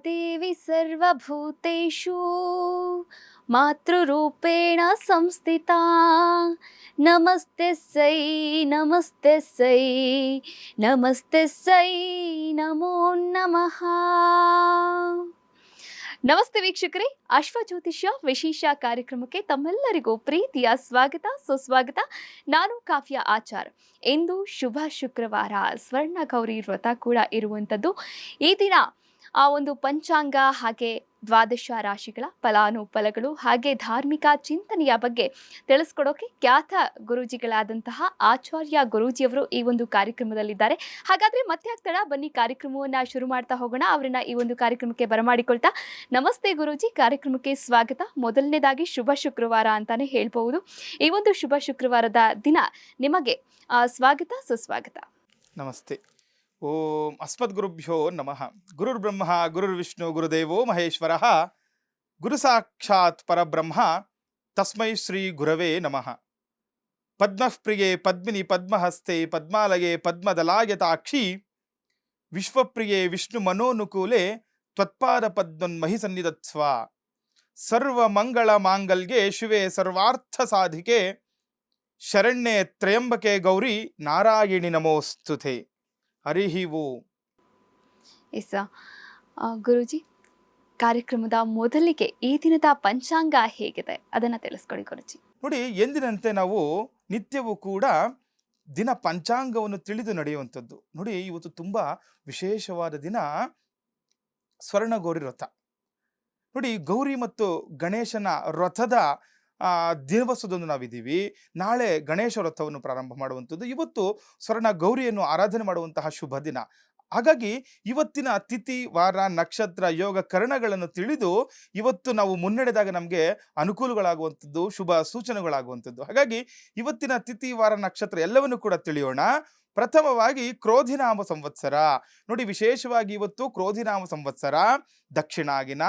ದೇವಿ ಸರ್ವಭೂತೇಷು ಮಾತೃರೂಪೇಣ ಸಂಸ್ಥಿತಾ ನಮಸ್ತೆ ಸೈ ನಮಸ್ತೆ ಸೈ ನಮಸ್ತೆ ಸೈ ನಮೋ ನಮಃ. ನಮಸ್ತೆ ವೀಕ್ಷಕರೇ, ಅಶ್ವಜ್ಯೋತಿಷ್ಯ ವಿಶೇಷ ಕಾರ್ಯಕ್ರಮಕ್ಕೆ ತಮ್ಮೆಲ್ಲರಿಗೂ ಪ್ರೀತಿಯ ಸ್ವಾಗತ ಸುಸ್ವಾಗತ. ನಾನು ಕಾವ್ಯ ಆಚಾರ್. ಇಂದು ಶುಭ ಶುಕ್ರವಾರ, ಸ್ವರ್ಣ ಗೌರಿ ವ್ರತ ಕೂಡ ಇರುವಂಥದ್ದು. ಈ ದಿನ ಆ ಒಂದು ಪಂಚಾಂಗ ಹಾಗೆ ದ್ವಾದಶ ರಾಶಿಗಳ ಫಲಾನುಫಲಗಳು ಹಾಗೆ ಧಾರ್ಮಿಕ ಚಿಂತನೆಯ ಬಗ್ಗೆ ತಿಳಿಸ್ಕೊಡೋಕೆ ಖ್ಯಾತ ಗುರೂಜಿಗಳಾದಂತಹ ಆಚಾರ್ಯ ಗುರೂಜಿಯವರು ಈ ಒಂದು ಕಾರ್ಯಕ್ರಮದಲ್ಲಿದ್ದಾರೆ. ಹಾಗಾದ್ರೆ ಮತ್ತೆ ಆಗ್ತಡ, ಬನ್ನಿ ಕಾರ್ಯಕ್ರಮವನ್ನ ಶುರು ಮಾಡ್ತಾ ಹೋಗೋಣ. ಅವರನ್ನ ಈ ಒಂದು ಕಾರ್ಯಕ್ರಮಕ್ಕೆ ಬರಮಾಡಿಕೊಳ್ತಾ, ನಮಸ್ತೆ ಗುರೂಜಿ, ಕಾರ್ಯಕ್ರಮಕ್ಕೆ ಸ್ವಾಗತ. ಮೊದಲನೇದಾಗಿ ಶುಭ ಶುಕ್ರವಾರ ಅಂತಾನೆ ಹೇಳ್ಬಹುದು. ಈ ಒಂದು ಶುಭ ಶುಕ್ರವಾರದ ದಿನ ನಿಮಗೆ ಸ್ವಾಗತ ಸುಸ್ವಾಗತ. ನಮಸ್ತೆ. ಓಂ ಅಸ್ಮದ್ಗುರುಭ್ಯೋ ನಮಃ. ಗುರುರ್ಬ್ರಹ್ಮ ಗುರುರ್ವಿಷ್ಣು ಗುರುದೇವೋ ಮಹೇಶ್ವರ, ಗುರು ಸಾಕ್ಷಾತ್ ಪರಬ್ರಹ್ಮ, ತಸ್ಮೈ ಶ್ರೀ ಗುರವೇ ನಮಃ. ಪದ್ಮಪ್ರಿಯೆ ಪದ್ಮಿನಿ ಪದ್ಮಹಸ್ತೆ ಪದ್ಮಾಲಯೇ ಪದ್ಮದಲಾಯತಾಕ್ಷಿ, ವಿಶ್ವಪ್ರಿಯೆ ವಿಷ್ಣು ಮನೋನುಕೂಲೆ ತ್ವತ್ಪಾದ ಪದ್ಮನ್ಮಹಿ ಸನ್ನಿಧತ್ಸ್ವ. ಸರ್ವಮಂಗಳ ಮಾಂಗಲ್ಯೆ ಶಿವೆ ಸರ್ವಾರ್ಥ ಸಾಧಿಕೆ, ಶರಣ್ಯೆ ತ್ರಯಂಬಕೆ ಗೌರಿ ನಾರಾಯಣಿ ನಮೋಸ್ತುತೆ. ಹರಿ ಓಂ. ಎಸ್ ಗುರೂಜಿ, ಕಾರ್ಯಕ್ರಮದ ಮೊದಲಿಗೆ ಈ ದಿನದ ಪಂಚಾಂಗ ಹೇಗಿದೆ ಅದನ್ನ ತಿಳಿಸ್ಕೊಡಿ ಗುರೂಜಿ. ನೋಡಿ, ಎಂದಿನಂತೆ ನಾವು ನಿತ್ಯವೂ ಕೂಡ ದಿನ ಪಂಚಾಂಗವನ್ನು ತಿಳಿದು ನಡೆಯುವಂಥದ್ದು. ನೋಡಿ, ಇವತ್ತು ತುಂಬಾ ವಿಶೇಷವಾದ ದಿನ, ಸ್ವರ್ಣಗೌರಿ ವ್ರತ. ನೋಡಿ, ಗೌರಿ ಮತ್ತು ಗಣೇಶನ ವ್ರತದ ದಿವಸದೊಂದು ನಾವಿದ್ದೀವಿ. ನಾಳೆ ಗಣೇಶ ವ್ರತವನ್ನು ಪ್ರಾರಂಭ ಮಾಡುವಂಥದ್ದು. ಇವತ್ತು ಸ್ವರ್ಣ ಗೌರಿಯನ್ನು ಆರಾಧನೆ ಮಾಡುವಂತಹ ಶುಭ ದಿನ. ಹಾಗಾಗಿ ಇವತ್ತಿನ ತಿಥಿ ವಾರ ನಕ್ಷತ್ರ ಯೋಗ ಕರಣಗಳನ್ನು ತಿಳಿದು ಇವತ್ತು ನಾವು ಮುನ್ನಡೆದಾಗ ನಮಗೆ ಅನುಕೂಲಗಳಾಗುವಂಥದ್ದು, ಶುಭ ಸೂಚನೆಗಳಾಗುವಂಥದ್ದು. ಹಾಗಾಗಿ ಇವತ್ತಿನ ತಿಥಿ ವಾರ ನಕ್ಷತ್ರ ಎಲ್ಲವನ್ನು ಕೂಡ ತಿಳಿಯೋಣ. ಪ್ರಥಮವಾಗಿ ಕ್ರೋಧಿನಾಮ ಸಂವತ್ಸರ. ನೋಡಿ, ವಿಶೇಷವಾಗಿ ಇವತ್ತು ಕ್ರೋಧಿನಾಮ ಸಂವತ್ಸರ, ದಕ್ಷಿಣಾಗಿನ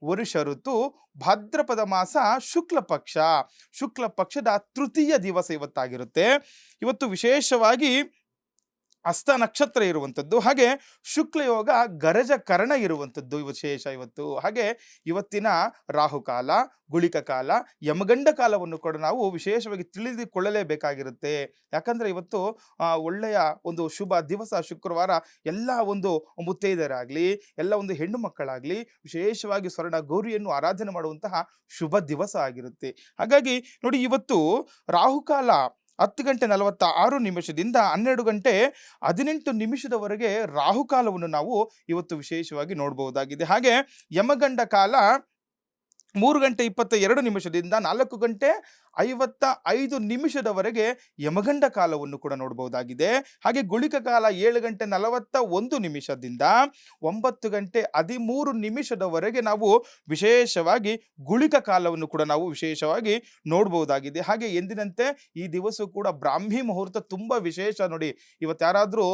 ವರುಷ ಋತು, ಭಾದ್ರಪದ ಮಾಸ, ಶುಕ್ಲ ಪಕ್ಷ. ಶುಕ್ಲ ಪಕ್ಷದ ತೃತೀಯ ದಿವಸ ಇವತ್ತಾಗಿರುತ್ತೆ. ಇವತ್ತು ವಿಶೇಷವಾಗಿ ಹಸ್ತ ನಕ್ಷತ್ರ ಇರುವಂಥದ್ದು, ಹಾಗೆ ಶುಕ್ಲಯೋಗ ಗರಜ ಕರ್ಣ ಇರುವಂಥದ್ದು ವಿಶೇಷ ಇವತ್ತು. ಹಾಗೆ ಇವತ್ತಿನ ರಾಹುಕಾಲ, ಗುಳಿಕ ಕಾಲ, ಯಮಗಂಡ ಕಾಲವನ್ನು ಕೂಡ ನಾವು ವಿಶೇಷವಾಗಿ ತಿಳಿದುಕೊಳ್ಳಲೇಬೇಕಾಗಿರುತ್ತೆ. ಯಾಕಂದ್ರೆ ಇವತ್ತು ಒಳ್ಳೆಯ ಒಂದು ಶುಭ ದಿವಸ ಶುಕ್ರವಾರ. ಎಲ್ಲ ಒಂದು ಮುತ್ತೈದರಾಗ್ಲಿ, ಎಲ್ಲ ಒಂದು ಹೆಣ್ಣು ಮಕ್ಕಳಾಗ್ಲಿ ವಿಶೇಷವಾಗಿ ಸ್ವರ್ಣ ಗೌರಿಯನ್ನು ಆರಾಧನೆ ಮಾಡುವಂತಹ ಶುಭ ದಿವಸ ಆಗಿರುತ್ತೆ. ಹಾಗಾಗಿ ನೋಡಿ, ಇವತ್ತು ರಾಹುಕಾಲ 10:46 12:18 ರಾಹುಕಾಲವನ್ನು ನಾವು ಇವತ್ತು ವಿಶೇಷವಾಗಿ ನೋಡಬಹುದಾಗಿದೆ. ಹಾಗೆ ಯಮಗಂಡ ಕಾಲ 3:22 4:55 ಯಮಗಂಡ ಕಾಲವನ್ನು ಕೂಡ ನೋಡಬಹುದಾಗಿದೆ. ಹಾಗೆ ಗುಳಿಕ ಕಾಲ 7:41 9:13 ನಾವು ವಿಶೇಷವಾಗಿ ಗುಳಿಕ ಕಾಲವನ್ನು ಕೂಡ ನಾವು ವಿಶೇಷವಾಗಿ ನೋಡಬಹುದಾಗಿದೆ. ಹಾಗೆ ಎಂದಿನಂತೆ ಈ ದಿವಸ ಕೂಡ ಬ್ರಾಹ್ಮಿ ಮುಹೂರ್ತ ತುಂಬಾ ವಿಶೇಷ. ನೋಡಿ, ಇವತ್ತು ಯಾರಾದ್ರೂ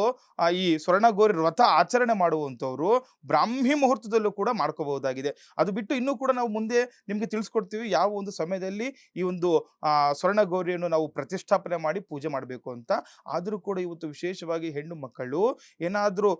ಈ ಸ್ವರ್ಣಗೌರಿ ವ್ರತ ಆಚರಣೆ ಮಾಡುವಂಥವ್ರು ಬ್ರಾಹ್ಮಿ ಮುಹೂರ್ತದಲ್ಲೂ ಕೂಡ ಮಾಡ್ಕೋಬಹುದಾಗಿದೆ. ಅದು ಬಿಟ್ಟು ಇನ್ನೂ ಕೂಡ ನಾವು ಮುಂದೆ ನಿಮ್ಗೆ ತಿಳಿಸ್ಕೊಡ್ತೀವಿ ಯಾವ ಒಂದು ಸಮಯದಲ್ಲಿ ಈ ಒಂದು ಸ್ವರ್ಣ ಗೌರಿಯನ್ನು ನಾವು ಪ್ರತಿಷ್ಠಾಪನೆ ಮಾಡಿ ಪೂಜೆ ಮಾಡಬೇಕು ಅಂತ. ಆದರೂ ಕೂಡ ಇವತ್ತು ವಿಶೇಷವಾಗಿ ಹೆಣ್ಣು ಮಕ್ಕಳು ಏನಾದರೂ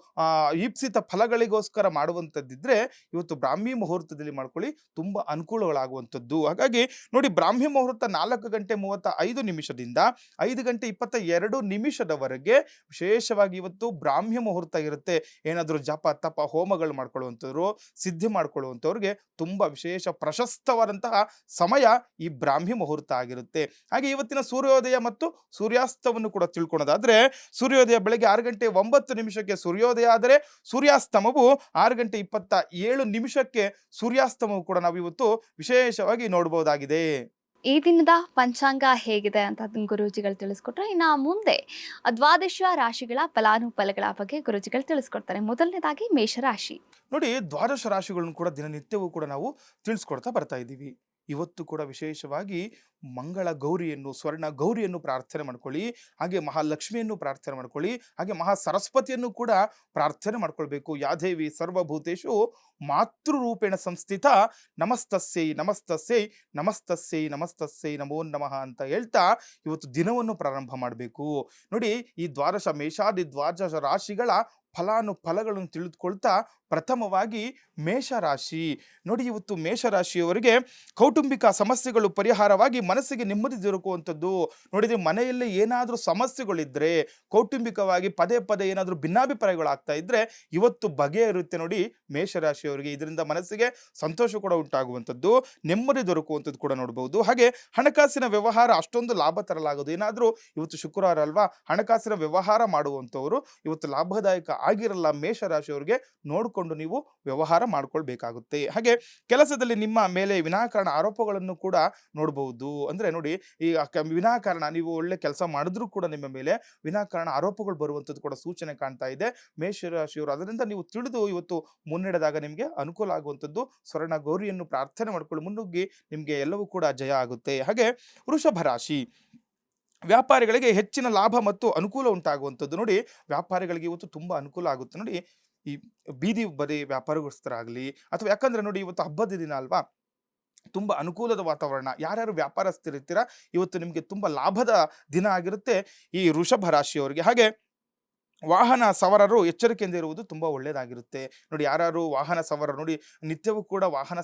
ಈಪ್ಸಿತ ಫಲಗಳಿಗೋಸ್ಕರ ಮಾಡುವಂಥದ್ದಿದ್ರೆ ಇವತ್ತು ಬ್ರಾಹ್ಮಿ ಮುಹೂರ್ತದಲ್ಲಿ ಮಾಡ್ಕೊಳ್ಳಿ, ತುಂಬಾ ಅನುಕೂಲಗಳಾಗುವಂಥದ್ದು. ಹಾಗಾಗಿ ನೋಡಿ, ಬ್ರಾಹ್ಮಿ ಮುಹೂರ್ತ 4:35 5:22 ವಿಶೇಷವಾಗಿ ಇವತ್ತು ಬ್ರಾಹ್ಮಿ ಮುಹೂರ್ತ ಇರುತ್ತೆ. ಏನಾದರೂ ಜಪ ತಪ ಹೋಮಗಳು ಮಾಡ್ಕೊಳ್ಳುವಂಥವ್ರು, ಸಿದ್ಧಿ ಮಾಡ್ಕೊಳ್ಳುವಂಥವ್ರಿಗೆ ತುಂಬಾ ವಿಶೇಷ ಪ್ರಶಸ್ತವಾದಂತಹ ಸಮಯ ಈ ಬ್ರಾಹ್ಮಿ ಮುಹೂರ್ತ ಆಗಿರುತ್ತೆ. ಹಾಗೆ ಇವತ್ತಿನ ಸೂರ್ಯೋದಯ ಮತ್ತು ಸೂರ್ಯಾಸ್ತವನ್ನು ಕೂಡ ತಿಳ್ಕೊಳ್ಳೋದಾದ್ರೆ, ಸೂರ್ಯೋದಯ ಬೆಳಗ್ಗೆ 6:09 ಸೂರ್ಯೋದಯ ಆದರೆ ಸೂರ್ಯಾಸ್ತಮವು 6:27 ಸೂರ್ಯಾಸ್ತಮವು ಕೂಡ ನಾವು ಇವತ್ತು ವಿಶೇಷವಾಗಿ ನೋಡಬಹುದಾಗಿದೆ. ಈ ದಿನದ ಪಂಚಾಂಗ ಹೇಗಿದೆ ಅಂತ ಗುರೂಜಿಗಳು ತಿಳಿಸ್ಕೊಟ್ರೆ, ಇನ್ನು ಮುಂದೆ ದ್ವಾದಶ ರಾಶಿಗಳ ಫಲಾನುಫಲಗಳ ಬಗ್ಗೆ ಗುರೂಜಿಗಳು ತಿಳಿಸ್ಕೊಡ್ತಾರೆ. ಮೊದಲನೇದಾಗಿ ಮೇಷರಾಶಿ. ನೋಡಿ, ದ್ವಾದಶ ರಾಶಿಗಳನ್ನು ಕೂಡ ದಿನನಿತ್ಯವೂ ಕೂಡ ನಾವು ತಿಳಿಸ್ಕೊಡ್ತಾ ಬರ್ತಾ ಇದ್ದೀವಿ. ಇವತ್ತು ಕೂಡ ವಿಶೇಷವಾಗಿ ಮಂಗಳ ಗೌರಿಯನ್ನು, ಸ್ವರ್ಣ ಗೌರಿಯನ್ನು ಪ್ರಾರ್ಥನೆ ಮಾಡ್ಕೊಳ್ಳಿ. ಹಾಗೆ ಮಹಾಲಕ್ಷ್ಮಿಯನ್ನು ಪ್ರಾರ್ಥನೆ ಮಾಡ್ಕೊಳ್ಳಿ. ಹಾಗೆ ಮಹಾ ಸರಸ್ವತಿಯನ್ನು ಕೂಡ ಪ್ರಾರ್ಥನೆ ಮಾಡ್ಕೊಳ್ಬೇಕು. ಯಾದೇವಿ ಸರ್ವಭೂತೇಶು ಮಾತೃರೂಪೇಣ ಸಂಸ್ಥಿತ ನಮಸ್ತಸ್ಯೈ ನಮಸ್ತಸ್ಯೈ ನಮಸ್ತಸ್ಯೈ ನಮಸ್ತಸ್ಯೈ ನಮೋ ನಮಃ ಅಂತ ಹೇಳ್ತಾ ಇವತ್ತು ದಿನವನ್ನು ಪ್ರಾರಂಭ ಮಾಡಬೇಕು. ನೋಡಿ, ಈ ದ್ವಾದಶ ಮೇಷಾದಿ ದ್ವಾದಶ ರಾಶಿಗಳ ಫಲಾನುಫಲಗಳನ್ನು ತಿಳಿದುಕೊಳ್ತಾ ಪ್ರಥಮವಾಗಿ ಮೇಷರಾಶಿ. ನೋಡಿ, ಇವತ್ತು ಮೇಷರಾಶಿಯವರಿಗೆ ಕೌಟುಂಬಿಕ ಸಮಸ್ಯೆಗಳು ಪರಿಹಾರವಾಗಿ ಮನಸ್ಸಿಗೆ ನೆಮ್ಮದಿ ದೊರಕುವಂಥದ್ದು. ನೋಡಿದ್ರೆ ಮನೆಯಲ್ಲಿ ಏನಾದರೂ ಸಮಸ್ಯೆಗಳಿದ್ರೆ, ಕೌಟುಂಬಿಕವಾಗಿ ಪದೇ ಪದೇ ಏನಾದರೂ ಭಿನ್ನಾಭಿಪ್ರಾಯಗಳಾಗ್ತಾ ಇದ್ರೆ ಇವತ್ತು ಬಗೆಯಿರುತ್ತೆ ನೋಡಿ ಮೇಷರಾಶಿಯವರಿಗೆ. ಇದರಿಂದ ಮನಸ್ಸಿಗೆ ಸಂತೋಷ ಕೂಡ ಉಂಟಾಗುವಂಥದ್ದು, ನೆಮ್ಮದಿ ದೊರಕುವಂಥದ್ದು ಕೂಡ ನೋಡಬಹುದು. ಹಾಗೆ ಹಣಕಾಸಿನ ವ್ಯವಹಾರ ಅಷ್ಟೊಂದು ಲಾಭ ತರಲಾಗೋದು. ಏನಾದರೂ ಇವತ್ತು ಶುಕ್ರವಾರ ಅಲ್ವಾ, ಹಣಕಾಸಿನ ವ್ಯವಹಾರ ಮಾಡುವಂಥವರು ಇವತ್ತು ಲಾಭದಾಯಕ ಆಗಿರಲ್ಲ. ಮೇಷರಾಶಿಯವರಿಗೆ ನೋಡಿಕೊಂಡು ನೀವು ವ್ಯವಹಾರ ಮಾಡ್ಕೊಳ್ಬೇಕಾಗುತ್ತೆ. ಹಾಗೆ ಕೆಲಸದಲ್ಲಿ ನಿಮ್ಮ ಮೇಲೆ ವಿನಾಕಾರಣ ಆರೋಪಗಳನ್ನು ಕೂಡ ನೋಡಬಹುದು. ಅಂದ್ರೆ ನೋಡಿ, ಈ ವಿನಾಕಾರಣ ನೀವು ಒಳ್ಳೆ ಕೆಲಸ ಮಾಡಿದ್ರೂ ಕೂಡ ನಿಮ್ಮ ಮೇಲೆ ವಿನಾಕಾರಣ ಆರೋಪಗಳು ಬರುವಂಥದ್ದು ಕೂಡ ಸೂಚನೆ ಕಾಣ್ತಾ ಇದೆ ಮೇಷರಾಶಿಯವರು. ಅದರಿಂದ ನೀವು ತಿಳಿದು ಇವತ್ತು ಮುನ್ನಡೆದಾಗ ನಿಮಗೆ ಅನುಕೂಲ ಆಗುವಂಥದ್ದು. ಸ್ವರ್ಣ ಗೌರಿಯನ್ನು ಪ್ರಾರ್ಥನೆ ಮಾಡ್ಕೊಳ್ಳಿ, ಮುನ್ನುಗ್ಗಿ ನಿಮಗೆ ಎಲ್ಲವೂ ಕೂಡ ಜಯ ಆಗುತ್ತೆ. ಹಾಗೆ ವೃಷಭ ರಾಶಿ, ವ್ಯಾಪಾರಿಗಳಿಗೆ ಹೆಚ್ಚಿನ ಲಾಭ ಮತ್ತು ಅನುಕೂಲ ಉಂಟಾಗುವಂಥದ್ದು. ನೋಡಿ, ವ್ಯಾಪಾರಿಗಳಿಗೆ ಇವತ್ತು ತುಂಬಾ ಅನುಕೂಲ ಆಗುತ್ತೆ. ನೋಡಿ, ಈ ಬೀದಿ ಬದಿ ವ್ಯಾಪಾರಗೋಸ್ಕರಾಗಲಿ ಅಥವಾ ಯಾಕಂದ್ರೆ ನೋಡಿ ಇವತ್ತು ಹಬ್ಬದ ದಿನ ಅಲ್ವಾ, ತುಂಬಾ ಅನುಕೂಲದ ವಾತಾವರಣ. ಯಾರ್ಯಾರು ವ್ಯಾಪಾರಸ್ಥರಿರ್ತೀರಾ ಇವತ್ತು ನಿಮಗೆ ತುಂಬಾ ಲಾಭದ ದಿನ ಆಗಿರುತ್ತೆ ಈ ವೃಷಭ ರಾಶಿಯವರಿಗೆ. ಹಾಗೆ ವಾಹನ ಸವಾರರು ಎಚ್ಚರಿಕೆಯಿಂದ ಇರುವುದು ತುಂಬಾ ಒಳ್ಳೆಯದಾಗಿರುತ್ತೆ. ನೋಡಿ, ಯಾರು ವಾಹನ ಸವಾರರು ನೋಡಿ, ನಿತ್ಯವೂ ಕೂಡ ವಾಹನ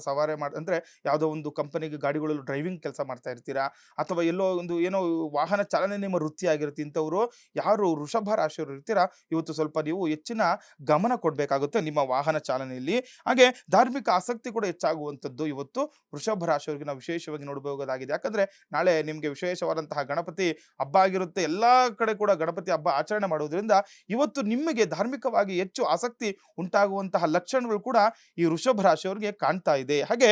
ಸವಾರಿ ಅಂದ್ರೆ ಯಾವುದೋ ಒಂದು ಕಂಪನಿಗೆ ಗಾಡಿಗಳಲ್ಲಿ ಡ್ರೈವಿಂಗ್ ಕೆಲಸ ಮಾಡ್ತಾ ಇರ್ತೀರಾ ಅಥವಾ ಎಲ್ಲೋ ಒಂದು ಏನೋ ವಾಹನ ಚಾಲನೆ ನಿಮ್ಮ ವೃತ್ತಿ ಆಗಿರುತ್ತೆ. ಇಂಥವ್ರು ಯಾರು ವೃಷಭ ರಾಶಿಯವರು ಇರ್ತೀರಾ ಇವತ್ತು ಸ್ವಲ್ಪ ನೀವು ಹೆಚ್ಚಿನ ಗಮನ ಕೊಡಬೇಕಾಗುತ್ತೆ ನಿಮ್ಮ ವಾಹನ ಚಾಲನೆಯಲ್ಲಿ. ಹಾಗೆ ಧಾರ್ಮಿಕ ಆಸಕ್ತಿ ಕೂಡ ಹೆಚ್ಚಾಗುವಂಥದ್ದು ಇವತ್ತು ವೃಷಭ ರಾಶಿಯವರಿಗೆ ನಾವು ವಿಶೇಷವಾಗಿ ನೋಡಬಹುದಾಗಿದೆ. ಯಾಕಂದ್ರೆ ನಾಳೆ ನಿಮಗೆ ವಿಶೇಷವಾದಂತಹ ಗಣಪತಿ ಹಬ್ಬ ಆಗಿರುತ್ತೆ. ಎಲ್ಲಾ ಕಡೆ ಕೂಡ ಗಣಪತಿ ಹಬ್ಬ ಆಚರಣೆ ಮಾಡುವುದರಿಂದ ಇವತ್ತು ನಿಮಗೆ ಧಾರ್ಮಿಕವಾಗಿ ಹೆಚ್ಚು ಆಸಕ್ತಿ ಉಂಟಾಗುವಂತಹ ಲಕ್ಷಣಗಳು ಕೂಡ ಈ ವೃಷಭ ರಾಶಿಯವರಿಗೆ ಕಾಣ್ತಾ ಇದೆ. ಹಾಗೆ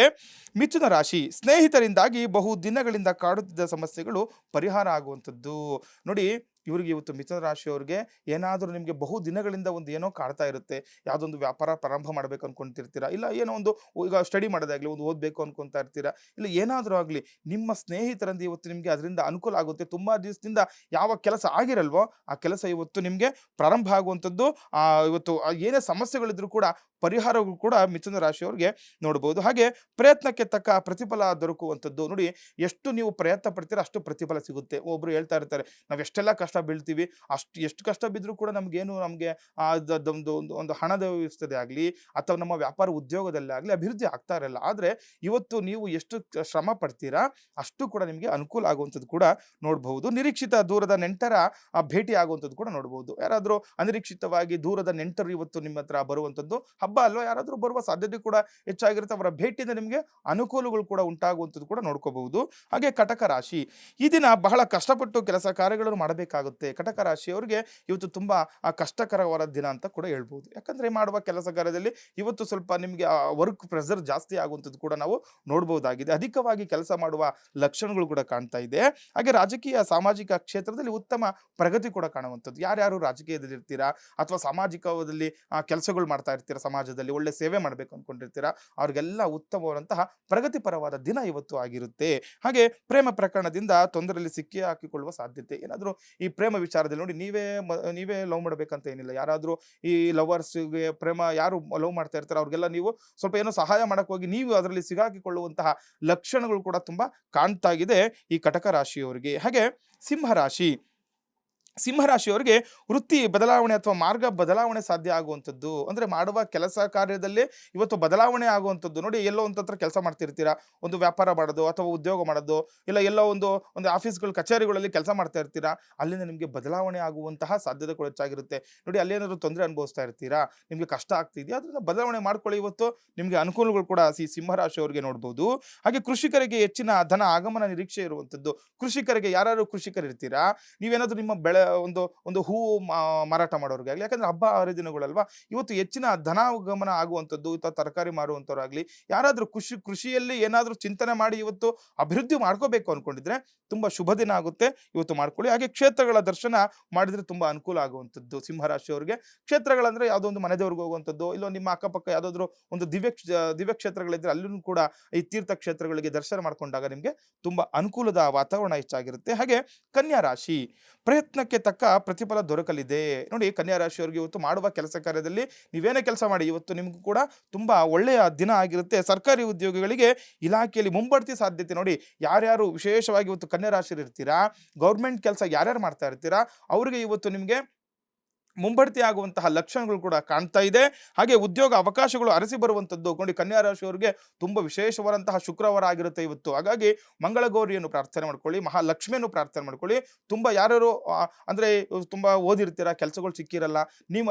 ಮಿಥುನ ರಾಶಿ, ಸ್ನೇಹಿತರಿಂದಾಗಿ ಬಹು ದಿನಗಳಿಂದ ಕಾಡುತ್ತಿದ್ದ ಸಮಸ್ಯೆಗಳು ಪರಿಹಾರ ಆಗುವಂಥದ್ದು. ನೋಡಿ, ಇವರಿಗೆ ಇವತ್ತು ಮಿಥುನ ರಾಶಿಯವರಿಗೆ ಏನಾದರೂ ನಿಮಗೆ ಬಹು ದಿನಗಳಿಂದ ಒಂದು ಏನೋ ಕಾಡ್ತಾ ಇರುತ್ತೆ. ಯಾವುದೊಂದು ವ್ಯಾಪಾರ ಪ್ರಾರಂಭ ಮಾಡಬೇಕು ಅನ್ಕೊಂತಿರ್ತೀರಾ, ಇಲ್ಲ ಏನೋ ಒಂದು ಈಗ ಸ್ಟಡಿ ಮಾಡೋದಾಗ್ಲಿ, ಒಂದು ಓದಬೇಕು ಅನ್ಕೊಂತಾ ಇರ್ತೀರಾ, ಇಲ್ಲ ಏನಾದರೂ ಆಗಲಿ ನಿಮ್ಮ ಸ್ನೇಹಿತರಿಂದ ಇವತ್ತು ನಿಮಗೆ ಅದರಿಂದ ಅನುಕೂಲ ಆಗುತ್ತೆ. ತುಂಬಾ ದಿವಸದಿಂದ ಯಾವ ಕೆಲಸ ಆಗಿರಲ್ವೋ ಆ ಕೆಲಸ ಇವತ್ತು ನಿಮಗೆ ಪ್ರಾರಂಭ ಆಗುವಂಥದ್ದು. ಇವತ್ತು ಏನೇ ಸಮಸ್ಯೆಗಳಿದ್ರು ಕೂಡ ಪರಿಹಾರಗಳು ಕೂಡ ಮಿಥುನ ರಾಶಿಯವರಿಗೆ ನೋಡಬಹುದು. ಹಾಗೆ ಪ್ರಯತ್ನಕ್ಕೆ ತಕ್ಕ ಪ್ರತಿಫಲ ದೊರಕುವಂಥದ್ದು. ನೋಡಿ, ಎಷ್ಟು ನೀವು ಪ್ರಯತ್ನ ಪಡ್ತೀರಾ ಅಷ್ಟು ಪ್ರತಿಫಲ ಸಿಗುತ್ತೆ. ಒಬ್ರು ಹೇಳ್ತಾ ಇರ್ತಾರೆ, ನಾವು ಎಷ್ಟೆಲ್ಲ ಕಷ್ಟ ಬೀಳ್ತೀವಿ, ಎಷ್ಟು ಕಷ್ಟ ಬಿದ್ದರೂ ಕೂಡ ನಮಗೆ ಒಂದು ಹಣದ ವ್ಯವಸ್ಥೆ ಆಗಲಿ ಅಥವಾ ನಮ್ಮ ವ್ಯಾಪಾರ ಉದ್ಯೋಗದಲ್ಲಿ ಆಗಲಿ ಅಭಿವೃದ್ಧಿ ಆಗ್ತಾ ಇರಲ್ಲ. ಆದರೆ ಇವತ್ತು ನೀವು ಎಷ್ಟು ಶ್ರಮ ಪಡ್ತೀರಾ ಅಷ್ಟು ಕೂಡ ನಿಮಗೆ ಅನುಕೂಲ ಆಗುವಂಥದ್ದು ಕೂಡ ನೋಡಬಹುದು. ನಿರೀಕ್ಷಿತ ದೂರದ ನೆಂಟರ ಭೇಟಿ ಆಗುವಂಥದ್ದು ಕೂಡ ನೋಡಬಹುದು. ಯಾರಾದರೂ ಅನಿರೀಕ್ಷಿತವಾಗಿ ದೂರದ ನೆಂಟರು ಇವತ್ತು ನಿಮ್ಮ ಹತ್ರ ಬರುವಂಥದ್ದು, ಹಬ್ಬ ಅಲ್ವಾ, ಯಾರಾದರೂ ಬರುವ ಸಾಧ್ಯತೆ ಕೂಡ ಹೆಚ್ಚಾಗಿರುತ್ತೆ. ಅವರ ಭೇಟಿಯಿಂದ ನಿಮಗೆ ಅನುಕೂಲಗಳು ಕೂಡ ಉಂಟಾಗುವಂಥದ್ದು ಕೂಡ ನೋಡ್ಕೋಬಹುದು. ಹಾಗೆ ಕಟಕ ರಾಶಿ, ಈ ದಿನ ಬಹಳ ಕಷ್ಟಪಟ್ಟು ಕೆಲಸ ಕಾರ್ಯಗಳನ್ನು ಮಾಡಬೇಕಾಗುತ್ತೆ. ಕಟಕ ರಾಶಿಯವರಿಗೆ ಇವತ್ತು ತುಂಬಾ ಕಷ್ಟಕರವಾದ ದಿನ ಅಂತ ಕೂಡ ಹೇಳ್ಬೋದು. ಯಾಕಂದ್ರೆ ಮಾಡುವ ಕೆಲಸ ಕಾರ್ಯದಲ್ಲಿ ಇವತ್ತು ಸ್ವಲ್ಪ ನಿಮಗೆ ವರ್ಕ್ ಪ್ರೆಷರ್ ಜಾಸ್ತಿ ಆಗುವಂಥದ್ದು ಕೂಡ ನಾವು ನೋಡಬಹುದಾಗಿದೆ. ಅಧಿಕವಾಗಿ ಕೆಲಸ ಮಾಡುವ ಲಕ್ಷಣಗಳು ಕೂಡ ಕಾಣ್ತಾ ಇದೆ. ಹಾಗೆ ರಾಜಕೀಯ ಸಾಮಾಜಿಕ ಕ್ಷೇತ್ರದಲ್ಲಿ ಉತ್ತಮ ಪ್ರಗತಿ ಕೂಡ ಕಾಣುವಂಥದ್ದು. ಯಾರ್ಯಾರು ರಾಜಕೀಯದಲ್ಲಿ ಇರ್ತೀರಾ ಅಥವಾ ಸಾಮಾಜಿಕದಲ್ಲಿ ಕೆಲಸಗಳು ಮಾಡ್ತಾ ಇರ್ತೀರಾ, ಸಮಾಜದಲ್ಲಿ ಒಳ್ಳೆ ಸೇವೆ ಮಾಡಬೇಕು ಅನ್ಕೊಂಡಿರ್ತೀರಾ, ಅವ್ರಿಗೆಲ್ಲ ಉತ್ತಮವಾದಂತಹ ಪ್ರಗತಿಪರವಾದ ದಿನ ಇವತ್ತು ಆಗಿರುತ್ತೆ. ಹಾಗೆ ಪ್ರೇಮ ಪ್ರಕರಣದಿಂದ ತೊಂದರೆಯಲ್ಲಿ ಸಿಕ್ಕಿ ಹಾಕಿಕೊಳ್ಳುವ ಸಾಧ್ಯತೆ. ಏನಾದರೂ ಈ ಪ್ರೇಮ ವಿಚಾರದಲ್ಲಿ ನೋಡಿ, ನೀವೇ ಲವ್ ಮಾಡಬೇಕಂತ ಏನಿಲ್ಲ. ಯಾರಾದರೂ ಈ ಲವರ್ಸ್ಗೆ ಪ್ರೇಮ ಯಾರು ಲವ್ ಮಾಡ್ತಾ ಇರ್ತಾರೆ ಅವ್ರಿಗೆಲ್ಲ ನೀವು ಸ್ವಲ್ಪ ಏನೋ ಸಹಾಯ ಮಾಡಕ್ ಹೋಗಿ ನೀವು ಅದರಲ್ಲಿ ಸಿಗಾಕಿಕೊಳ್ಳುವಂತಹ ಲಕ್ಷಣಗಳು ಕೂಡ ತುಂಬಾ ಕಾಣ್ತಾ ಇದೆ ಈ ಕಟಕ ರಾಶಿಯವರಿಗೆ. ಹಾಗೆ ಸಿಂಹರಾಶಿ, ಸಿಂಹರಾಶಿಯವರಿಗೆ ವೃತ್ತಿ ಬದಲಾವಣೆ ಅಥವಾ ಮಾರ್ಗ ಬದಲಾವಣೆ ಸಾಧ್ಯ ಆಗುವಂಥದ್ದು. ಅಂದ್ರೆ ಮಾಡುವ ಕೆಲಸ ಕಾರ್ಯದಲ್ಲಿ ಇವತ್ತು ಬದಲಾವಣೆ ಆಗುವಂಥದ್ದು. ನೋಡಿ, ಎಲ್ಲೋ ಒಂತತ್ರ ಕೆಲಸ ಮಾಡ್ತಿರ್ತೀರಾ, ಒಂದು ವ್ಯಾಪಾರ ಮಾಡೋದು ಅಥವಾ ಉದ್ಯೋಗ ಮಾಡೋದು, ಇಲ್ಲ ಎಲ್ಲೋ ಒಂದು ಆಫೀಸ್ಗಳು ಕಚೇರಿಗಳಲ್ಲಿ ಕೆಲಸ ಮಾಡ್ತಾ ಇರ್ತೀರಾ, ಅಲ್ಲಿಂದ ನಿಮಗೆ ಬದಲಾವಣೆ ಆಗುವಂತಹ ಸಾಧ್ಯತೆಗಳು ಹೆಚ್ಚಾಗಿರುತ್ತೆ. ನೋಡಿ, ಅಲ್ಲೇನಾದ್ರು ತೊಂದರೆ ಅನುಭವಿಸ್ತಾ ಇರ್ತೀರಾ, ನಿಮಗೆ ಕಷ್ಟ ಆಗ್ತಿದೆಯಾ, ಅದನ್ನ ಬದಲಾವಣೆ ಮಾಡ್ಕೊಳ್ಳಿ. ಇವತ್ತು ನಿಮಗೆ ಅನುಕೂಲಗಳು ಕೂಡ ಸಿಂಹರಾಶಿಯವರಿಗೆ ನೋಡಬಹುದು. ಹಾಗೆ ಕೃಷಿಕರಿಗೆ ಹೆಚ್ಚಿನ ಧನ ಆಗಮನ ನಿರೀಕ್ಷೆ ಇರುವಂಥದ್ದು. ಕೃಷಿಕರಿಗೆ ಯಾರು ಕೃಷಿಕರು ಇರ್ತೀರಾ, ನೀವೇನಾದ್ರೂ ನಿಮ್ಮ ಬೆಳೆ ಒಂದು ಹೂವು ಮಾರಾಟ ಮಾಡೋರಿಗೆ ಆಗ್ಲಿ, ಯಾಕಂದ್ರೆ ಹಬ್ಬ ಹರಿದಿನಗಳಲ್ವಾ, ಇವತ್ತು ಹೆಚ್ಚಿನ ಧನಾಗಮನ ಆಗುವಂಥದ್ದು. ಅಥವಾ ತರಕಾರಿ ಮಾರುವಂಥವ್ರಾಗ್ಲಿ, ಯಾರಾದ್ರೂ ಕೃಷಿಯಲ್ಲಿ ಏನಾದ್ರೂ ಚಿಂತನೆ ಮಾಡಿ ಇವತ್ತು ಅಭಿವೃದ್ಧಿ ಮಾಡ್ಕೋಬೇಕು ಅನ್ಕೊಂಡಿದ್ರೆ ತುಂಬಾ ಶುಭ ದಿನ ಆಗುತ್ತೆ, ಇವತ್ತು ಮಾಡ್ಕೊಳ್ಳಿ. ಹಾಗೆ ಕ್ಷೇತ್ರಗಳ ದರ್ಶನ ಮಾಡಿದ್ರೆ ತುಂಬಾ ಅನುಕೂಲ ಆಗುವಂಥದ್ದು ಸಿಂಹರಾಶಿಯವರಿಗೆ. ಕ್ಷೇತ್ರಗಳಂದ್ರೆ ಯಾವುದೋ ಒಂದು ಮನೆ ದೇವ್ರಿಗೆ ಹೋಗುವಂಥದ್ದು, ಇಲ್ಲ ನಿಮ್ಮ ಅಕ್ಕಪಕ್ಕ ಯಾವುದಾದ್ರು ಒಂದು ದಿವ್ಯ ಕ್ಷೇತ್ರಗಳಿದ್ರೆ ಅಲ್ಲೂ ಕೂಡ ಈ ತೀರ್ಥ ಕ್ಷೇತ್ರಗಳಿಗೆ ದರ್ಶನ ಮಾಡ್ಕೊಂಡಾಗ ನಿಮಗೆ ತುಂಬಾ ಅನುಕೂಲದ ವಾತಾವರಣ ಹೆಚ್ಚಾಗಿರುತ್ತೆ. ಹಾಗೆ ಕನ್ಯಾ ರಾಶಿ, ಪ್ರಯತ್ನಕ್ಕೆ ತಕ್ಕ ಪ್ರತಿಫಲ ದೊರಕಲಿದೆ. ನೋಡಿ, ಕನ್ಯಾ ರಾಶಿಯವರಿಗೆ ಇವತ್ತು ಮಾಡುವ ಕೆಲಸ ಕಾರ್ಯದಲ್ಲಿ ನೀವೇನೇ ಕೆಲಸ ಮಾಡಿ ಇವತ್ತು ನಿಮಗೂ ಕೂಡ ತುಂಬಾ ಒಳ್ಳೆಯ ದಿನ ಆಗಿರುತ್ತೆ. ಸರ್ಕಾರಿ ಉದ್ಯೋಗಿಗಳಿಗೆ ಇಲಾಖೆಯಲ್ಲಿ ಮುಂಬಡ್ತಿ ಸಾಧ್ಯತೆ. ನೋಡಿ, ಯಾರ್ಯಾರು ವಿಶೇಷವಾಗಿ ಇವತ್ತು ಕನ್ಯಾ ರಾಶಿ ಇರ್ತೀರಾ, ಗೌರ್ಮೆಂಟ್ ಕೆಲಸ ಯಾರ್ಯಾರು ಮಾಡ್ತಾ ಇರ್ತೀರಾ, ಅವರಿಗೆ ಇವತ್ತು ನಿಮಗೆ ಮುಂಬಡ್ತಿ ಆಗುವಂತಹ ಲಕ್ಷಣಗಳು ಕೂಡ ಕಾಣ್ತಾ ಇದೆ. ಹಾಗೆ ಉದ್ಯೋಗ ಅವಕಾಶಗಳು ಅರಸಿ ಬರುವಂಥದ್ದು ನೋಡಿ, ಕನ್ಯಾ ರಾಶಿಯವರಿಗೆ ತುಂಬಾ ವಿಶೇಷವಾದಂತಹ ಶುಕ್ರವಾರ ಆಗಿರುತ್ತೆ ಇವತ್ತು. ಹಾಗಾಗಿ ಮಂಗಳ ಗೌರಿಯನ್ನು ಪ್ರಾರ್ಥನೆ ಮಾಡ್ಕೊಳ್ಳಿ, ಮಹಾಲಕ್ಷ್ಮಿಯನ್ನು ಪ್ರಾರ್ಥನೆ ಮಾಡ್ಕೊಳ್ಳಿ. ತುಂಬಾ ಯಾರ್ಯಾರು ಅಂದ್ರೆ ತುಂಬಾ ಓದಿರ್ತೀರಾ, ಕೆಲಸಗಳು ಸಿಕ್ಕಿರಲ್ಲ,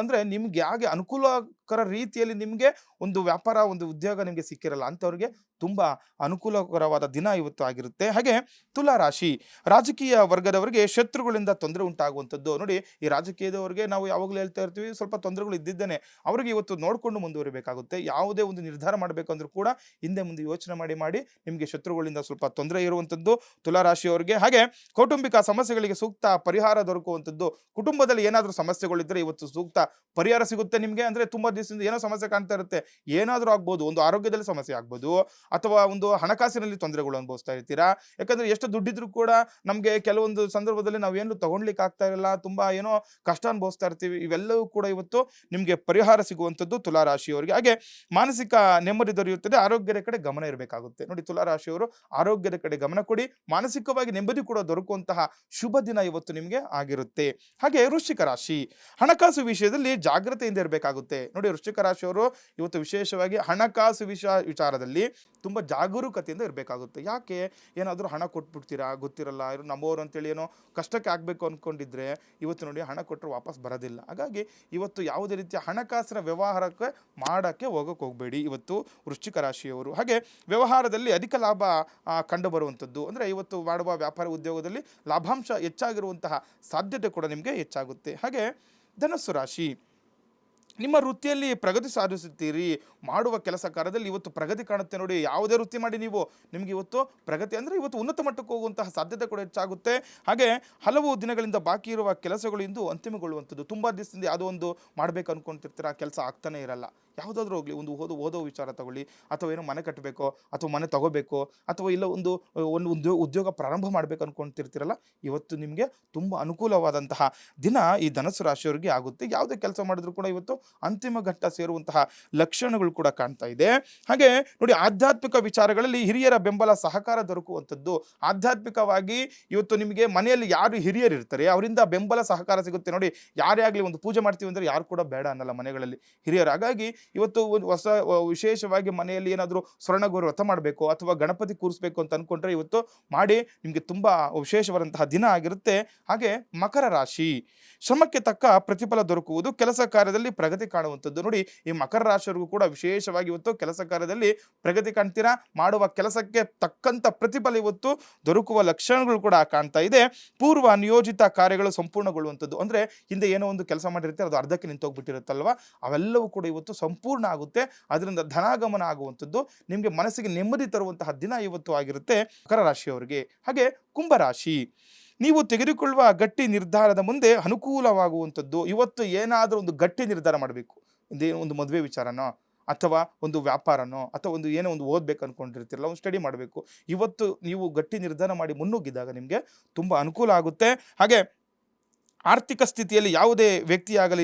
ಅಂದ್ರೆ ನಿಮ್ಗೆ ಹೇಗೆ ಅನುಕೂಲಕರ ರೀತಿಯಲ್ಲಿ ನಿಮ್ಗೆ ಒಂದು ವ್ಯಾಪಾರ, ಒಂದು ಉದ್ಯೋಗ ನಿಮ್ಗೆ ಸಿಕ್ಕಿರಲ್ಲ ಅಂತವ್ರಿಗೆ ತುಂಬಾ ಅನುಕೂಲಕರವಾದ ದಿನ ಇವತ್ತು ಆಗಿರುತ್ತೆ. ಹಾಗೆ ತುಲಾ ರಾಶಿ, ರಾಜಕೀಯ ವರ್ಗದವರಿಗೆ ಶತ್ರುಗಳಿಂದ ತೊಂದರೆ ಉಂಟಾಗುವಂಥದ್ದು ನೋಡಿ. ಈ ರಾಜಕೀಯದವರಿಗೆ ನಾವು ಯಾವಾಗಲೂ ಹೇಳ್ತಾ ಇರ್ತೀವಿ, ಸ್ವಲ್ಪ ತೊಂದರೆಗಳು ಇದ್ದಿದ್ದೇನೆ, ಅವರಿಗೆ ಇವತ್ತು ನೋಡಿಕೊಂಡು ಮುಂದುವರಿಬೇಕಾಗುತ್ತೆ. ಯಾವುದೇ ಒಂದು ನಿರ್ಧಾರ ಮಾಡಬೇಕಂದ್ರೂ ಕೂಡ ಹಿಂದೆ ಮುಂದೆ ಯೋಚನೆ ಮಾಡಿ ಮಾಡಿ ನಿಮಗೆ ಶತ್ರುಗಳಿಂದ ಸ್ವಲ್ಪ ತೊಂದರೆ ಇರುವಂಥದ್ದು ತುಲಾ ರಾಶಿಯವರಿಗೆ. ಹಾಗೆ ಕೌಟುಂಬಿಕ ಸಮಸ್ಯೆಗಳಿಗೆ ಸೂಕ್ತ ಪರಿಹಾರ ದೊರಕುವಂಥದ್ದು. ಕುಟುಂಬದಲ್ಲಿ ಏನಾದರೂ ಸಮಸ್ಯೆಗಳಿದ್ರೆ ಇವತ್ತು ಸೂಕ್ತ ಪರಿಹಾರ ಸಿಗುತ್ತೆ ನಿಮಗೆ. ಅಂದ್ರೆ ತುಂಬಾ ದಿವಸದಿಂದ ಏನೋ ಸಮಸ್ಯೆ ಕಾಣ್ತಾ ಇರುತ್ತೆ, ಏನಾದರೂ ಆಗ್ಬೋದು, ಒಂದು ಆರೋಗ್ಯದಲ್ಲಿ ಸಮಸ್ಯೆ ಆಗ್ಬೋದು, ಅಥವಾ ಒಂದು ಹಣಕಾಸಿನಲ್ಲಿ ತೊಂದರೆಗಳು ಅನುಭವಿಸ್ತಾ ಇರ್ತೀರಾ. ಯಾಕಂದ್ರೆ ಎಷ್ಟು ದುಡ್ಡಿದ್ರು ಕೂಡ ನಮಗೆ ಕೆಲವೊಂದು ಸಂದರ್ಭದಲ್ಲಿ ನಾವೇನು ತಗೊಳ್ಲಿಕ್ಕೆ ಆಗ್ತಾ ಇರಲ್ಲ, ತುಂಬಾ ಏನೋ ಕಷ್ಟ ಅನುಭವಿಸ್ತಾ ಇರ್ತೀವಿ. ಇವೆಲ್ಲವೂ ಕೂಡ ಇವತ್ತು ನಿಮಗೆ ಪರಿಹಾರ ಸಿಗುವಂಥದ್ದು ತುಲಾ ರಾಶಿಯವರಿಗೆ. ಹಾಗೆ ಮಾನಸಿಕ ನೆಮ್ಮದಿ ದೊರೆಯುತ್ತದೆ, ಆರೋಗ್ಯದ ಕಡೆ ಗಮನ ಇರಬೇಕಾಗುತ್ತೆ ನೋಡಿ. ತುಲಾ ರಾಶಿಯವರು ಆರೋಗ್ಯದ ಕಡೆ ಗಮನ ಕೊಡಿ, ಮಾನಸಿಕವಾಗಿ ನೆಮ್ಮದಿ ಕೂಡ ದೊರಕುವಂತಹ ಶುಭ ದಿನ ಇವತ್ತು ನಿಮಗೆ ಆಗಿರುತ್ತೆ. ಹಾಗೆ ವೃಶ್ಚಿಕ ರಾಶಿ, ಹಣಕಾಸು ವಿಷಯದಲ್ಲಿ ಜಾಗ್ರತೆಯಿಂದ ಇರಬೇಕಾಗುತ್ತೆ ನೋಡಿ. ವೃಶ್ಚಿಕ ರಾಶಿಯವರು ಇವತ್ತು ವಿಶೇಷವಾಗಿ ಹಣಕಾಸು ವಿಚಾರದಲ್ಲಿ ತುಂಬಾ ಜಾಗರೂಕತೆಯಿಂದ ಇರಬೇಕಾಗುತ್ತೆ. ಯಾಕೆ, ಏನಾದರೂ ಹಣ ಕೊಟ್ಬಿಡ್ತೀರಾ ಗೊತ್ತಿರಲ್ಲ, ಇವರು ನಮ್ಮವರು ಅಂತೇಳಿ ಏನೋ ಕಷ್ಟಕ್ಕೆ ಆಗಬೇಕು ಅಂದ್ಕೊಂಡಿದ್ರೆ ಇವತ್ತು ನೋಡಿ ಹಣ ಕೊಟ್ಟರೆ ವಾಪಸ್ ಬರೋದಿಲ್ಲ. ಹಾಗಾಗಿ ಇವತ್ತು ಯಾವುದೇ ರೀತಿಯ ಹಣಕಾಸಿನ ವ್ಯವಹಾರಕ್ಕೆ ಮಾಡೋಕ್ಕೆ ಹೋಗಬೇಡಿ ಇವತ್ತು ವೃಶ್ಚಿಕ ರಾಶಿಯವರು. ಹಾಗೆ ವ್ಯವಹಾರದಲ್ಲಿ ಅಧಿಕ ಲಾಭ ಕಂಡು ಬರುವಂಥದ್ದು, ಅಂದರೆ ಇವತ್ತು ಮಾಡುವ ವ್ಯಾಪಾರ ಉದ್ಯೋಗದಲ್ಲಿ ಲಾಭಾಂಶ ಹೆಚ್ಚಾಗಿರುವಂತಹ ಸಾಧ್ಯತೆ ಕೂಡ ನಿಮಗೆ ಹೆಚ್ಚಾಗುತ್ತೆ. ಹಾಗೆ ಧನಸ್ಸು ರಾಶಿ, ನಿಮ್ಮ ವೃತ್ತಿಯಲ್ಲಿ ಪ್ರಗತಿ ಸಾಧಿಸುತ್ತೀರಿ, ಮಾಡುವ ಕೆಲಸ ಕಾರ್ಯದಲ್ಲಿ ಇವತ್ತು ಪ್ರಗತಿ ಕಾಣುತ್ತೆ ನೋಡಿ. ಯಾವುದೇ ವೃತ್ತಿ ಮಾಡಿ ನೀವು, ನಿಮಗೆ ಇವತ್ತು ಪ್ರಗತಿ ಅಂದರೆ ಇವತ್ತು ಉನ್ನತ ಮಟ್ಟಕ್ಕೆ ಹೋಗುವಂತಹ ಸಾಧ್ಯತೆ ಕೂಡ ಹೆಚ್ಚಾಗುತ್ತೆ. ಹಾಗೆ ಹಲವು ದಿನಗಳಿಂದ ಬಾಕಿ ಇರುವ ಕೆಲಸಗಳು ಇಂದು ಅಂತಿಮಗೊಳ್ಳುವಂಥದ್ದು. ತುಂಬ ದಿವಸದಿಂದ ಯಾವುದೋ ಒಂದು ಮಾಡ್ಬೇಕು ಅನ್ಕೊಂತಿರ್ತೀರ, ಕೆಲಸ ಆಗ್ತಾನೆ ಇರಲ್ಲ. ಯಾವುದಾದ್ರೂ ಹೋಗಲಿ, ಒಂದು ಓದೋ ವಿಚಾರ ತಗೊಳ್ಳಿ, ಅಥವಾ ಏನೋ ಮನೆ ಕಟ್ಟಬೇಕು, ಅಥವಾ ಮನೆ ತಗೋಬೇಕು, ಅಥವಾ ಇಲ್ಲ ಒಂದು ಉದ್ಯೋಗ ಪ್ರಾರಂಭ ಮಾಡಬೇಕು ಅನ್ಕೊಂತಿರ್ತೀರಲ್ಲ, ಇವತ್ತು ನಿಮಗೆ ತುಂಬ ಅನುಕೂಲವಾದಂತಹ ದಿನ ಈ ಧನಸ್ಸು ರಾಶಿಯವರಿಗೆ ಆಗುತ್ತೆ. ಯಾವುದೇ ಕೆಲಸ ಮಾಡಿದ್ರು ಕೂಡ ಇವತ್ತು ಅಂತಿಮ ಘಟ್ಟ ಸೇರುವಂತಹ ಲಕ್ಷಣಗಳು ಕೂಡ ಕಾಣ್ತಾ ಇದೆ. ಹಾಗೆ ನೋಡಿ, ಆಧ್ಯಾತ್ಮಿಕ ವಿಚಾರಗಳಲ್ಲಿ ಹಿರಿಯರ ಬೆಂಬಲ ಸಹಕಾರ ದೊರಕುವಂಥದ್ದು. ಆಧ್ಯಾತ್ಮಿಕವಾಗಿ ಇವತ್ತು ನಿಮಗೆ ಮನೆಯಲ್ಲಿ ಯಾರು ಹಿರಿಯರು ಇರ್ತಾರೆ ಅವರಿಂದ ಬೆಂಬಲ ಸಹಕಾರ ಸಿಗುತ್ತೆ ನೋಡಿ. ಯಾರೇ ಆಗಲಿ ಒಂದು ಪೂಜೆ ಮಾಡ್ತೀವಿ ಅಂದರೆ ಯಾರು ಕೂಡ ಬೇಡ ಅನ್ನಲ್ಲ ಮನೆಗಳಲ್ಲಿ ಹಿರಿಯರು. ಹಾಗಾಗಿ ಇವತ್ತು ಒಂದು ವಿಶೇಷವಾಗಿ ಮನೆಯಲ್ಲಿ ಏನಾದರೂ ಸ್ವರ್ಣಗೌರಿ ವ್ರತ ಮಾಡಬೇಕು ಅಥವಾ ಗಣಪತಿ ಕೂರಿಸ್ಬೇಕು ಅಂತ ಅನ್ಕೊಂಡ್ರೆ ಇವತ್ತು ಮಾಡಿ, ನಿಮಗೆ ತುಂಬಾ ವಿಶೇಷವಾದಂತಹ ದಿನ ಆಗಿರುತ್ತೆ. ಹಾಗೆ ಮಕರ ರಾಶಿ, ಶ್ರಮಕ್ಕೆ ತಕ್ಕ ಪ್ರತಿಫಲ ದೊರಕುವುದು, ಕೆಲಸ ಕಾರ್ಯದಲ್ಲಿ ಪ್ರಗತಿ ಕಾಣುವಂಥದ್ದು ನೋಡಿ. ಈ ಮಕರ ರಾಶಿಯವರಿಗೂ ಕೂಡ ವಿಶೇಷವಾಗಿ ಇವತ್ತು ಕೆಲಸ ಕಾರ್ಯದಲ್ಲಿ ಪ್ರಗತಿ ಕಾಣ್ತೀರಾ, ಮಾಡುವ ಕೆಲಸಕ್ಕೆ ತಕ್ಕಂತ ಪ್ರತಿಫಲ ಇವತ್ತು ದೊರಕುವ ಲಕ್ಷಣಗಳು ಕೂಡ ಕಾಣ್ತಾ ಇದೆ. ಪೂರ್ವ ನಿಯೋಜಿತ ಕಾರ್ಯಗಳು ಸಂಪೂರ್ಣಗೊಳ್ಳುವಂಥದ್ದು, ಅಂದ್ರೆ ಹಿಂದೆ ಏನೋ ಒಂದು ಕೆಲಸ ಮಾಡಿರ್ತೀರ, ಅದು ಅರ್ಧಕ್ಕೆ ನಿಂತೋಗ್ಬಿಟ್ಟಿರುತ್ತಲ್ವ, ಅವೆಲ್ಲವೂ ಕೂಡ ಇವತ್ತು ಸಂಪೂರ್ಣ ಆಗುತ್ತೆ. ಅದರಿಂದ ಧನಾಗಮನ ಆಗುವಂಥದ್ದು, ನಿಮಗೆ ಮನಸ್ಸಿಗೆ ನೆಮ್ಮದಿ ತರುವಂತಹ ದಿನ ಇವತ್ತು ಆಗಿರುತ್ತೆ ಮಕರ ರಾಶಿಯವರಿಗೆ. ಹಾಗೆ ಕುಂಭರಾಶಿ, ನೀವು ತೆಗೆದುಕೊಳ್ಳುವ ಗಟ್ಟಿ ನಿರ್ಧಾರದ ಮುಂದೆ ಅನುಕೂಲವಾಗುವಂಥದ್ದು. ಇವತ್ತು ಏನಾದರೂ ಒಂದು ಗಟ್ಟಿ ನಿರ್ಧಾರ ಮಾಡಬೇಕು, ಒಂದು ಮದುವೆ ವಿಚಾರನೋ, ಅಥವಾ ಒಂದು ವ್ಯಾಪಾರನೋ, ಅಥವಾ ಒಂದು ಏನೋ ಒಂದು ಓದ್ಬೇಕು ಅನ್ಕೊಂಡಿರ್ತಿರಲ್ಲ, ಒಂದು ಸ್ಟಡಿ ಮಾಡಬೇಕು, ಇವತ್ತು ನೀವು ಗಟ್ಟಿ ನಿರ್ಧಾರ ಮಾಡಿ ಮುನ್ನುಗ್ಗಿದಾಗ ನಿಮಗೆ ತುಂಬ ಅನುಕೂಲ ಆಗುತ್ತೆ. ಹಾಗೆ ಆರ್ಥಿಕ ಸ್ಥಿತಿಯಲ್ಲಿ ಯಾವುದೇ ವ್ಯಕ್ತಿಯಾಗಲಿ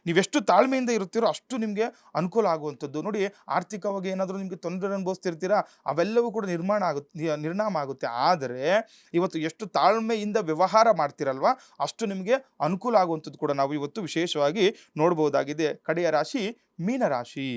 ನೀವೆಷ್ಟು ತಾಳ್ಮೆಯಿಂದ ಇರುತ್ತೀರೋ ಅಷ್ಟು ನಿಮಗೆ ಅನುಕೂಲ ಆಗುವಂಥದ್ದು ನೋಡಿ. ಆರ್ಥಿಕವಾಗಿ ಏನಾದರೂ ನಿಮಗೆ ತೊಂದರೆ ಅನುಭವಿಸ್ತಿರ್ತೀರಾ, ಅವೆಲ್ಲವೂ ಕೂಡ ನಿರ್ನಾಮ ಆಗುತ್ತೆ. ಆದರೆ ಇವತ್ತು ಎಷ್ಟು ತಾಳ್ಮೆಯಿಂದ ವ್ಯವಹಾರ ಮಾಡ್ತಿರಲ್ವ ಅಷ್ಟು ನಿಮಗೆ ಅನುಕೂಲ ಆಗುವಂಥದ್ದು ಕೂಡ ನಾವು ಇವತ್ತು ವಿಶೇಷವಾಗಿ ನೋಡ್ಬೋದಾಗಿದೆ. ಕಡೆಯ ರಾಶಿ ಮೀನರಾಶಿ,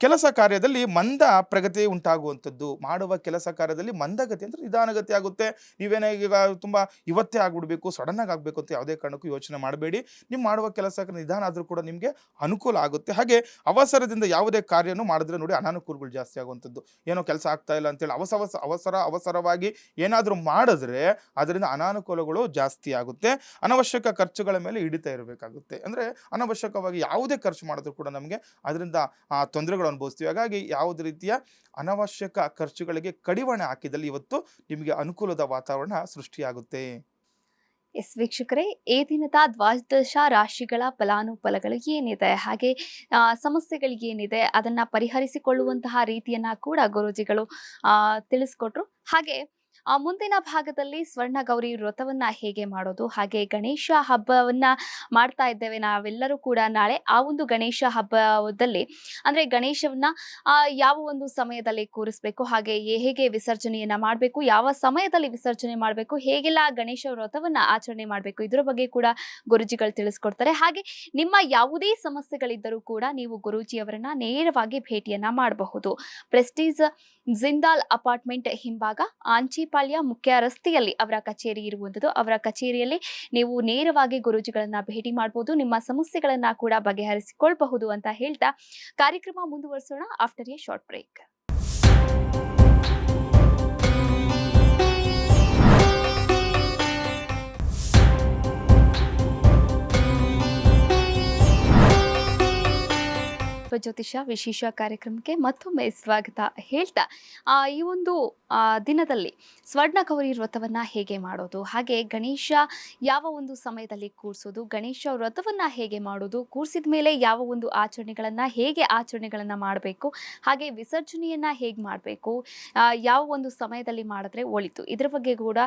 ಕೆಲಸ ಕಾರ್ಯದಲ್ಲಿ ಮಂದ ಪ್ರಗತಿ ಉಂಟಾಗುವಂಥದ್ದು. ಮಾಡುವ ಕೆಲಸ ಕಾರ್ಯದಲ್ಲಿ ಮಂದಗತಿ ಅಂದರೆ ನಿಧಾನಗತಿ ಆಗುತ್ತೆ. ನೀವೇನೇ ಈಗ ತುಂಬ ಇವತ್ತೇ ಆಗ್ಬಿಡ್ಬೇಕು, ಸಡನ್ನಾಗಿ ಆಗಬೇಕು ಅಂತ ಯಾವುದೇ ಕಾರಣಕ್ಕೂ ಯೋಚನೆ ಮಾಡಬೇಡಿ. ನೀವು ಮಾಡುವ ಕೆಲಸಕ್ಕೆ ನಿಧಾನ ಆದರೂ ಕೂಡ ನಿಮಗೆ ಅನುಕೂಲ ಆಗುತ್ತೆ. ಹಾಗೆ ಅವಸರದಿಂದ ಯಾವುದೇ ಕಾರ್ಯನೂ ಮಾಡಿದ್ರೆ ನೋಡಿ ಅನಾನುಕೂಲಗಳು ಜಾಸ್ತಿ ಆಗುವಂಥದ್ದು. ಏನೋ ಕೆಲಸ ಆಗ್ತಾ ಇಲ್ಲ ಅಂತೇಳಿ ಅವಸರವಾಗಿ ಏನಾದರೂ ಮಾಡಿದ್ರೆ ಅದರಿಂದ ಅನಾನುಕೂಲಗಳು ಜಾಸ್ತಿ ಆಗುತ್ತೆ. ಅನವಶ್ಯಕ ಖರ್ಚುಗಳ ಮೇಲೆ ಹಿಡಿತಾ ಇರಬೇಕಾಗುತ್ತೆ. ಅಂದರೆ ಅನವಶ್ಯಕವಾಗಿ ಯಾವುದೇ ಖರ್ಚು ಮಾಡಿದ್ರು ಕೂಡ ನಮಗೆ ಅದರಿಂದ ತೊಂದರೆಗಳು ಅನುಭವಿಸ್ತೀವಿ. ಹಾಗಾಗಿ ಯಾವುದೇ ರೀತಿಯ ಅನವಶ್ಯಕ ಖರ್ಚುಗಳಿಗೆ ಕಡಿವಾಣ ಹಾಕಿದಲ್ಲಿ ಇವತ್ತು ನಿಮಗೆ ಅನುಕೂಲದ ವಾತಾವರಣ ಸೃಷ್ಟಿಯಾಗುತ್ತೆ. ಎಸ್ ವೀಕ್ಷಕರೇ, ಈ ದಿನದ ದ್ವಾದಶ ರಾಶಿಗಳ ಫಲಾನುಫಲಗಳು ಏನಿದೆ, ಹಾಗೆ ಸಮಸ್ಯೆಗಳಿಗೇನಿದೆ ಅದನ್ನ ಪರಿಹರಿಸಿಕೊಳ್ಳುವಂತಹ ರೀತಿಯನ್ನ ಕೂಡ ಗುರೂಜಿಗಳು ತಿಳಿಸ್ಕೊಟ್ರು. ಹಾಗೆ ಮುಂದಿನ ಭಾಗದಲ್ಲಿ ಸ್ವರ್ಣ ಗೌರಿ ವ್ರತವನ್ನ ಹೇಗೆ ಮಾಡೋದು, ಹಾಗೆ ಗಣೇಶ ಹಬ್ಬವನ್ನ ಮಾಡ್ತಾ ಇದ್ದೇವೆ ನಾವೆಲ್ಲರೂ ಕೂಡ ನಾಳೆ. ಆ ಒಂದು ಗಣೇಶ ಹಬ್ಬದಲ್ಲಿ ಅಂದ್ರೆ ಗಣೇಶವನ್ನ ಯಾವ ಒಂದು ಸಮಯದಲ್ಲಿ ಕೂರಿಸ್ಬೇಕು, ಹಾಗೆ ಹೇಗೆ ವಿಸರ್ಜನೆಯನ್ನ ಮಾಡಬೇಕು, ಯಾವ ಸಮಯದಲ್ಲಿ ವಿಸರ್ಜನೆ ಮಾಡಬೇಕು, ಹೇಗೆಲ್ಲ ಗಣೇಶ ವ್ರತವನ್ನ ಆಚರಣೆ ಮಾಡಬೇಕು, ಇದರ ಬಗ್ಗೆ ಕೂಡ ಗುರುಜಿಗಳು ತಿಳಿಸ್ಕೊಡ್ತಾರೆ. ಹಾಗೆ ನಿಮ್ಮ ಯಾವುದೇ ಸಮಸ್ಯೆಗಳಿದ್ದರೂ ಕೂಡ ನೀವು ಗುರೂಜಿಯವರನ್ನ ನೇರವಾಗಿ ಭೇಟಿಯನ್ನ ಮಾಡಬಹುದು. ಪ್ರೆಸ್ಟೀಜ್ ಜಿಂದಾಲ್ ಅಪಾರ್ಟ್ಮೆಂಟ್ ಹಿಂಭಾಗ ಆಂಚಿಪಾಳ್ಯ ಮುಖ್ಯ ರಸ್ತೆಯಲ್ಲಿ ಅವರ ಕಚೇರಿ ಇರುವಂಥದ್ದು. ಅವರ ಕಚೇರಿಯಲ್ಲಿ ನೀವು ನೇರವಾಗಿ ಗುರೂಜಿಗಳನ್ನ ಭೇಟಿ ಮಾಡಬಹುದು, ನಿಮ್ಮ ಸಮಸ್ಯೆಗಳನ್ನ ಕೂಡ ಬಗೆಹರಿಸಿಕೊಳ್ಳಬಹುದು ಅಂತ ಹೇಳ್ತಾ ಕಾರ್ಯಕ್ರಮ ಮುಂದುವರಿಸೋಣ ಆಫ್ಟರ್ ಎ ಶಾರ್ಟ್ ಬ್ರೇಕ್. ಜ್ಯೋತಿಷ ವಿಶೇಷ ಕಾರ್ಯಕ್ರಮಕ್ಕೆ ಮತ್ತೊಮ್ಮೆ ಸ್ವಾಗತ ಹೇಳ್ತಾ ಈ ಒಂದು ದಿನದಲ್ಲಿ ಸ್ವರ್ಣ ಗೌರಿ ವ್ರತವನ್ನ ಹೇಗೆ ಮಾಡೋದು, ಹಾಗೆ ಗಣೇಶ ಯಾವ ಒಂದು ಸಮಯದಲ್ಲಿ ಕೂರಿಸೋದು, ಗಣೇಶ ವ್ರತವನ್ನ ಹೇಗೆ ಮಾಡೋದು, ಕೂರಿಸಿದ ಮೇಲೆ ಯಾವ ಒಂದು ಹೇಗೆ ಆಚರಣೆಗಳನ್ನ ಮಾಡಬೇಕು, ಹಾಗೆ ವಿಸರ್ಜನೆಯನ್ನ ಹೇಗೆ ಮಾಡಬೇಕು, ಯಾವ ಒಂದು ಸಮಯದಲ್ಲಿ ಮಾಡಿದ್ರೆ ಒಳಿತು, ಇದ್ರ ಬಗ್ಗೆ ಕೂಡ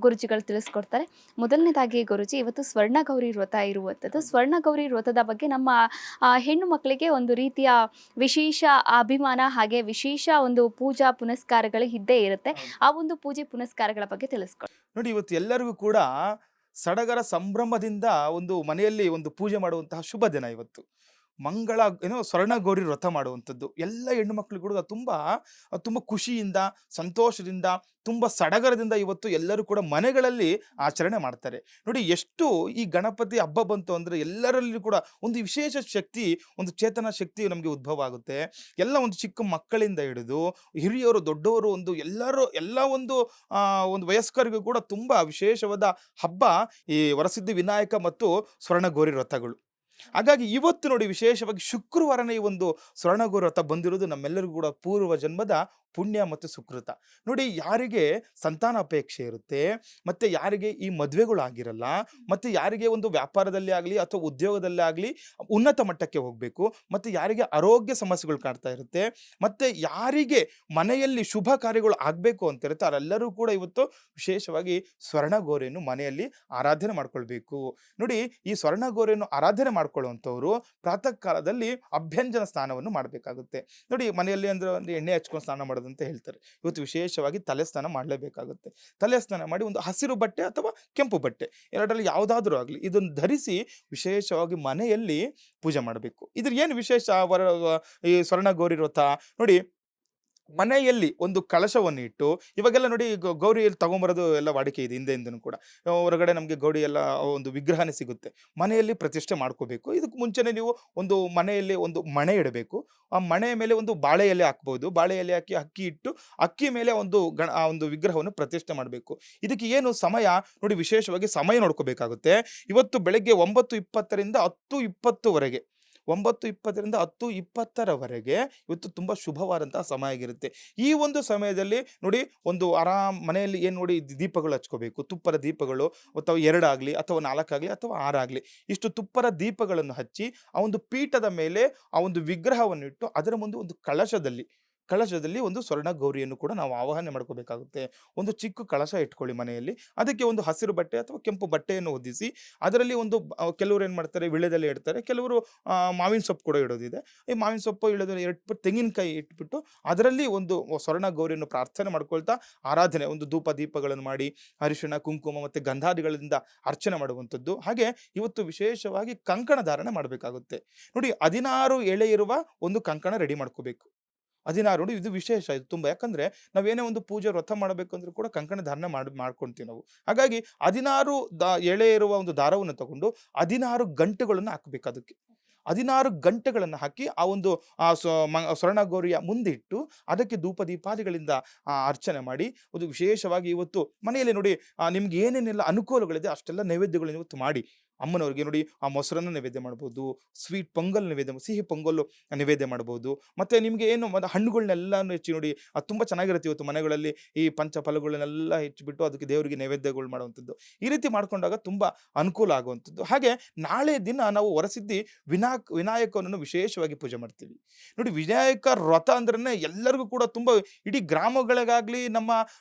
ಗುರುಜಿಗಳು ತಿಳಿಸ್ಕೊಡ್ತಾರೆ. ಮೊದಲನೇದಾಗಿ ಗುರುಜಿ, ಇವತ್ತು ಸ್ವರ್ಣ ಗೌರಿ ವ್ರತ ಇರುವಂಥದ್ದು. ಸ್ವರ್ಣ ಗೌರಿ ವ್ರತದ ಬಗ್ಗೆ ನಮ್ಮ ಹೆಣ್ಣು ಮಕ್ಕಳಿಗೆ ಒಂದು ರೀತಿಯ ವಿಶೇಷ ಅಭಿಮಾನ, ಹಾಗೆ ವಿಶೇಷ ಒಂದು ಪೂಜಾ ಪುನಸ್ಕಾರಗಳು ಇದ್ದೇ ಇರುತ್ತೆ. ಆ ಒಂದು ಪೂಜೆ ಪುನಸ್ಕಾರಗಳ ಬಗ್ಗೆ ತಿಳಿಸ್ಕೊಡಿ. ನೋಡಿ, ಇವತ್ತು ಎಲ್ಲರಿಗೂ ಕೂಡ ಸಡಗರ ಸಂಭ್ರಮದಿಂದ ಒಂದು ಮನೆಯಲ್ಲಿ ಒಂದು ಪೂಜೆ ಮಾಡುವಂತಹ ಶುಭ ದಿನ ಇವತ್ತು. ಮಂಗಳ ಸ್ವರ್ಣ ಗೌರಿ ವ್ರತ ಮಾಡುವಂಥದ್ದು ಎಲ್ಲ ಹೆಣ್ಣು ಮಕ್ಕಳು ಕೂಡ ತುಂಬ ಖುಷಿಯಿಂದ, ಸಂತೋಷದಿಂದ, ತುಂಬ ಸಡಗರದಿಂದ ಇವತ್ತು ಎಲ್ಲರೂ ಕೂಡ ಮನೆಗಳಲ್ಲಿ ಆಚರಣೆ ಮಾಡ್ತಾರೆ. ನೋಡಿ, ಎಷ್ಟು ಈ ಗಣಪತಿ ಹಬ್ಬ ಬಂತು ಅಂದರೆ ಎಲ್ಲರಲ್ಲಿ ಕೂಡ ಒಂದು ವಿಶೇಷ ಶಕ್ತಿ, ಒಂದು ಚೇತನ ಶಕ್ತಿ ನಮಗೆ ಉದ್ಭವ ಆಗುತ್ತೆ. ಎಲ್ಲ ಒಂದು ಚಿಕ್ಕ ಮಕ್ಕಳಿಂದ ಹಿಡಿದು ಹಿರಿಯವರು, ದೊಡ್ಡವರು, ಎಲ್ಲ ಒಂದು ವಯಸ್ಕರಿಗೂ ಕೂಡ ತುಂಬ ವಿಶೇಷವಾದ ಹಬ್ಬ ಈ ವರಸಿದ್ಧಿ ವಿನಾಯಕ ಮತ್ತು ಸ್ವರ್ಣ ಗೌರಿ ವ್ರತಗಳು. ಹಾಗಾಗಿ ಇವತ್ತು ನೋಡಿ, ವಿಶೇಷವಾಗಿ ಶುಕ್ರವಾರನೇ ಈ ಒಂದು ಸ್ವರ್ಣಗೌರಿ ವ್ರತ ಬಂದಿರೋದು ನಮ್ಮೆಲ್ಲರಿಗೂ ಕೂಡ ಪೂರ್ವ ಜನ್ಮದ ಪುಣ್ಯ ಮತ್ತು ಸುಕೃತ. ನೋಡಿ, ಯಾರಿಗೆ ಸಂತಾನ ಅಪೇಕ್ಷೆ ಇರುತ್ತೆ, ಮತ್ತೆ ಯಾರಿಗೆ ಈ ಮದುವೆಗಳು ಆಗಿರಲ್ಲ, ಮತ್ತೆ ಯಾರಿಗೆ ಒಂದು ವ್ಯಾಪಾರದಲ್ಲಿ ಆಗಲಿ ಅಥವಾ ಉದ್ಯೋಗದಲ್ಲೇ ಆಗಲಿ ಉನ್ನತ ಮಟ್ಟಕ್ಕೆ ಹೋಗಬೇಕು, ಮತ್ತೆ ಯಾರಿಗೆ ಆರೋಗ್ಯ ಸಮಸ್ಯೆಗಳು ಕಾಡ್ತಾ ಇರುತ್ತೆ, ಮತ್ತೆ ಯಾರಿಗೆ ಮನೆಯಲ್ಲಿ ಶುಭ ಕಾರ್ಯಗಳು ಆಗಬೇಕು ಅಂತ ಇರುತ್ತೆ, ಅವರೆಲ್ಲರೂ ಕೂಡ ಇವತ್ತು ವಿಶೇಷವಾಗಿ ಸ್ವರ್ಣಗೌರಿಯನ್ನು ಮನೆಯಲ್ಲಿ ಆರಾಧನೆ ಮಾಡ್ಕೊಳ್ಬೇಕು. ನೋಡಿ, ಈ ಸ್ವರ್ಣಗೌರಿಯನ್ನು ಆರಾಧನೆ ಮಾಡ್ಕೊಳ್ಳುವಂಥವ್ರು ಪ್ರಾತಃ ಕಾಲದಲ್ಲಿ ಅಭ್ಯಂಜನ ಸ್ನಾನವನ್ನು ಮಾಡಬೇಕಾಗುತ್ತೆ. ನೋಡಿ, ಮನೆಯಲ್ಲಿ ಅಂದ್ರೆ ಎಣ್ಣೆ ಹಚ್ಕೊಂಡು ಸ್ನಾನ ಮಾಡೋದು ಅಂತ ಹೇಳ್ತಾರೆ. ಇವತ್ತು ವಿಶೇಷವಾಗಿ ತಲೆ ಸ್ನಾನ ಮಾಡಲೇಬೇಕಾಗುತ್ತೆ. ತಲೆ ಸ್ನಾನ ಮಾಡಿ ಒಂದು ಹಸಿರು ಬಟ್ಟೆ ಅಥವಾ ಕೆಂಪು ಬಟ್ಟೆ ಎರಡರಲ್ಲಿ ಯಾವುದಾದ್ರೂ ಆಗಲಿ ಇದನ್ನು ಧರಿಸಿ ವಿಶೇಷವಾಗಿ ಮನೆಯಲ್ಲಿ ಪೂಜೆ ಮಾಡಬೇಕು. ಇದ್ರ ಏನು ವಿಶೇಷ ಈ ಸ್ವರ್ಣ ಗೌರಿ ವ್ರತ? ನೋಡಿ, ಮನೆಯಲ್ಲಿ ಒಂದು ಕಳಶವನ್ನು ಇಟ್ಟು, ಇವಾಗೆಲ್ಲ ನೋಡಿ ಗೌರಿಯಲ್ಲಿ ತಗೊಂಬರೋದು ಎಲ್ಲ ವಾಡಿಕೆ ಇದೆ ಹಿಂದೆಯಿಂದನೂ ಕೂಡ. ಹೊರಗಡೆ ನಮಗೆ ಗೌರಿ ಎಲ್ಲ ಒಂದು ವಿಗ್ರಹನೇ ಸಿಗುತ್ತೆ. ಮನೆಯಲ್ಲಿ ಪ್ರತಿಷ್ಠೆ ಮಾಡ್ಕೋಬೇಕು. ಇದಕ್ಕೆ ಮುಂಚೆನೇ ನೀವು ಒಂದು ಮನೆಯಲ್ಲಿ ಒಂದು ಮಣೆ ಇಡಬೇಕು. ಆ ಮಣೆಯ ಮೇಲೆ ಒಂದು ಬಾಳೆ ಎಲೆ ಹಾಕ್ಬೋದು. ಬಾಳೆ ಎಲೆ ಹಾಕಿ ಅಕ್ಕಿ ಇಟ್ಟು ಅಕ್ಕಿ ಮೇಲೆ ಆ ಒಂದು ವಿಗ್ರಹವನ್ನು ಪ್ರತಿಷ್ಠೆ ಮಾಡಬೇಕು. ಇದಕ್ಕೆ ಏನು ಸಮಯ ನೋಡಿ, ವಿಶೇಷವಾಗಿ ಸಮಯ ನೋಡ್ಕೋಬೇಕಾಗುತ್ತೆ. ಇವತ್ತು ಬೆಳಗ್ಗೆ 9:20ರಿಂದ 10:20ವರೆಗೆ 9:20ರಿಂದ 10:20ರವರೆಗೆ ಇವತ್ತು ತುಂಬ ಶುಭವಾದಂತಹ ಸಮಯ ಆಗಿರುತ್ತೆ. ಈ ಒಂದು ಸಮಯದಲ್ಲಿ ನೋಡಿ, ಒಂದು ಮನೆಯಲ್ಲಿ ಏನು ನೋಡಿ, ದೀಪಗಳು ಹಚ್ಕೋಬೇಕು. ತುಪ್ಪದ ದೀಪಗಳು ಅಥವಾ 2 ಆಗಲಿ ಅಥವಾ 4 ಆಗಲಿ ಅಥವಾ 6 ಆಗಲಿ ಇಷ್ಟು ತುಪ್ಪದ ದೀಪಗಳನ್ನು ಹಚ್ಚಿ ಆ ಒಂದು ಪೀಠದ ಮೇಲೆ ಆ ಒಂದು ವಿಗ್ರಹವನ್ನು ಇಟ್ಟು ಅದರ ಮುಂದೆ ಒಂದು ಕಳಶದಲ್ಲಿ ಒಂದು ಸ್ವರ್ಣ ಗೌರಿಯನ್ನು ಕೂಡ ನಾವು ಆವಾಹನೆ ಮಾಡ್ಕೋಬೇಕಾಗುತ್ತೆ. ಒಂದು ಚಿಕ್ಕ ಕಳಶ ಇಟ್ಕೊಳ್ಳಿ ಮನೆಯಲ್ಲಿ. ಅದಕ್ಕೆ ಒಂದು ಹಸಿರು ಬಟ್ಟೆ ಅಥವಾ ಕೆಂಪು ಬಟ್ಟೆಯನ್ನು ಹೊದಿಸಿ ಅದರಲ್ಲಿ ಕೆಲವರು ಏನು ಮಾಡ್ತಾರೆ, ವಿಳ್ಯದೆಲೆ ಇಡ್ತಾರೆ, ಕೆಲವರು ಮಾವಿನ ಸೊಪ್ಪು ಕೂಡ ಇಡೋದಿದೆ. ಈ ಮಾವಿನ ಸೊಪ್ಪು ಇಡೋದು ತೆಂಗಿನಕಾಯಿ ಇಟ್ಬಿಟ್ಟು ಅದರಲ್ಲಿ ಒಂದು ಸ್ವರ್ಣ ಗೌರಿಯನ್ನು ಪ್ರಾರ್ಥನೆ ಮಾಡ್ಕೊಳ್ತಾ ಆರಾಧನೆ, ಒಂದು ಧೂಪ ದೀಪಗಳನ್ನು ಮಾಡಿ ಅರಿಶಿಣ, ಕುಂಕುಮ ಮತ್ತು ಗಂಧಾದಿಗಳಿಂದ ಅರ್ಚನೆ ಮಾಡುವಂಥದ್ದು. ಹಾಗೆ ಇವತ್ತು ವಿಶೇಷವಾಗಿ ಕಂಕಣ ಧಾರಣೆ ಮಾಡಬೇಕಾಗುತ್ತೆ. ನೋಡಿ, 16 ಎಳೆ ಇರುವ ಒಂದು ಕಂಕಣ ರೆಡಿ ಮಾಡ್ಕೋಬೇಕು. 16 ನೋಡಿ, ಇದು ವಿಶೇಷ, ಇದು ತುಂಬ. ಯಾಕಂದ್ರೆ ನಾವೇನೇ ಒಂದು ಪೂಜೆ ವ್ರತ ಮಾಡಬೇಕು ಅಂದ್ರೂ ಕೂಡ ಕಂಕಣ ಧಾರಣೆ ಮಾಡ್ಕೊಳ್ತೀವಿ ನಾವು. ಹಾಗಾಗಿ 16 ಎಳೆ ಇರುವ ಒಂದು ದಾರವನ್ನು ತಗೊಂಡು 16 ಗಂಟೆಗಳನ್ನು ಹಾಕಬೇಕು. ಅದಕ್ಕೆ 16 ಗಂಟೆಗಳನ್ನು ಹಾಕಿ ಆ ಒಂದು ಸ್ವರ್ಣ ಗೌರಿಯ ಮುಂದಿಟ್ಟು ಅದಕ್ಕೆ ಧೂಪ ದೀಪಾದಿಗಳಿಂದ ಅರ್ಚನೆ ಮಾಡಿ, ಒಂದು ವಿಶೇಷವಾಗಿ ಇವತ್ತು ಮನೆಯಲ್ಲಿ ನೋಡಿ ನಿಮ್ಗೆ ಏನೇನೆಲ್ಲ ಅನುಕೂಲಗಳಿದೆ ಅಷ್ಟೆಲ್ಲ ನೈವೇದ್ಯಗಳನ್ನು ಇವತ್ತು ಮಾಡಿ ಅಮ್ಮನವ್ರಿಗೆ ನೋಡಿ ಆ ಮೊಸರನ್ನ ನೈವೇದ್ಯ ಮಾಡ್ಬೋದು, ಸ್ವೀಟ್ ಪೊಂಗಲ್ ನೈವೇದ್ಯ ಸಿಹಿ ಪೊಂಗಲ್ಲು ನೈವೇದ್ಯ ಮಾಡ್ಬೋದು. ಮತ್ತೆ ನಿಮ್ಗೆ ಏನು ಹಣ್ಣುಗಳನ್ನೆಲ್ಲಾನು ಹೆಚ್ಚಿ ನೋಡಿ ಅದು ತುಂಬಾ ಚೆನ್ನಾಗಿರುತ್ತೆ ಇವತ್ತು ಮನೆಗಳಲ್ಲಿ ಈ ಪಂಚ ಫಲಗಳನ್ನೆಲ್ಲ ಹೆಚ್ಚಿಬಿಟ್ಟು ಅದಕ್ಕೆ ದೇವರಿಗೆ ನೈವೇದ್ಯಗಳು ಮಾಡುವಂಥದ್ದು. ಈ ರೀತಿ ಮಾಡ್ಕೊಂಡಾಗ ತುಂಬಾ ಅನುಕೂಲ ಆಗುವಂಥದ್ದು. ಹಾಗೆ ನಾಳೆ ದಿನ ನಾವು ವರಸಿದ್ಧಿ ವಿನಾಯಕನನ್ನು ವಿಶೇಷವಾಗಿ ಪೂಜೆ ಮಾಡ್ತೀವಿ. ನೋಡಿ ವಿನಾಯಕ ವ್ರತ ಅಂದ್ರೇನೆ ಎಲ್ಲರಿಗೂ ಕೂಡ ತುಂಬಾ ಇಡೀ ಗ್ರಾಮಗಳಿಗಾಗ್ಲಿ ನಮ್ಮ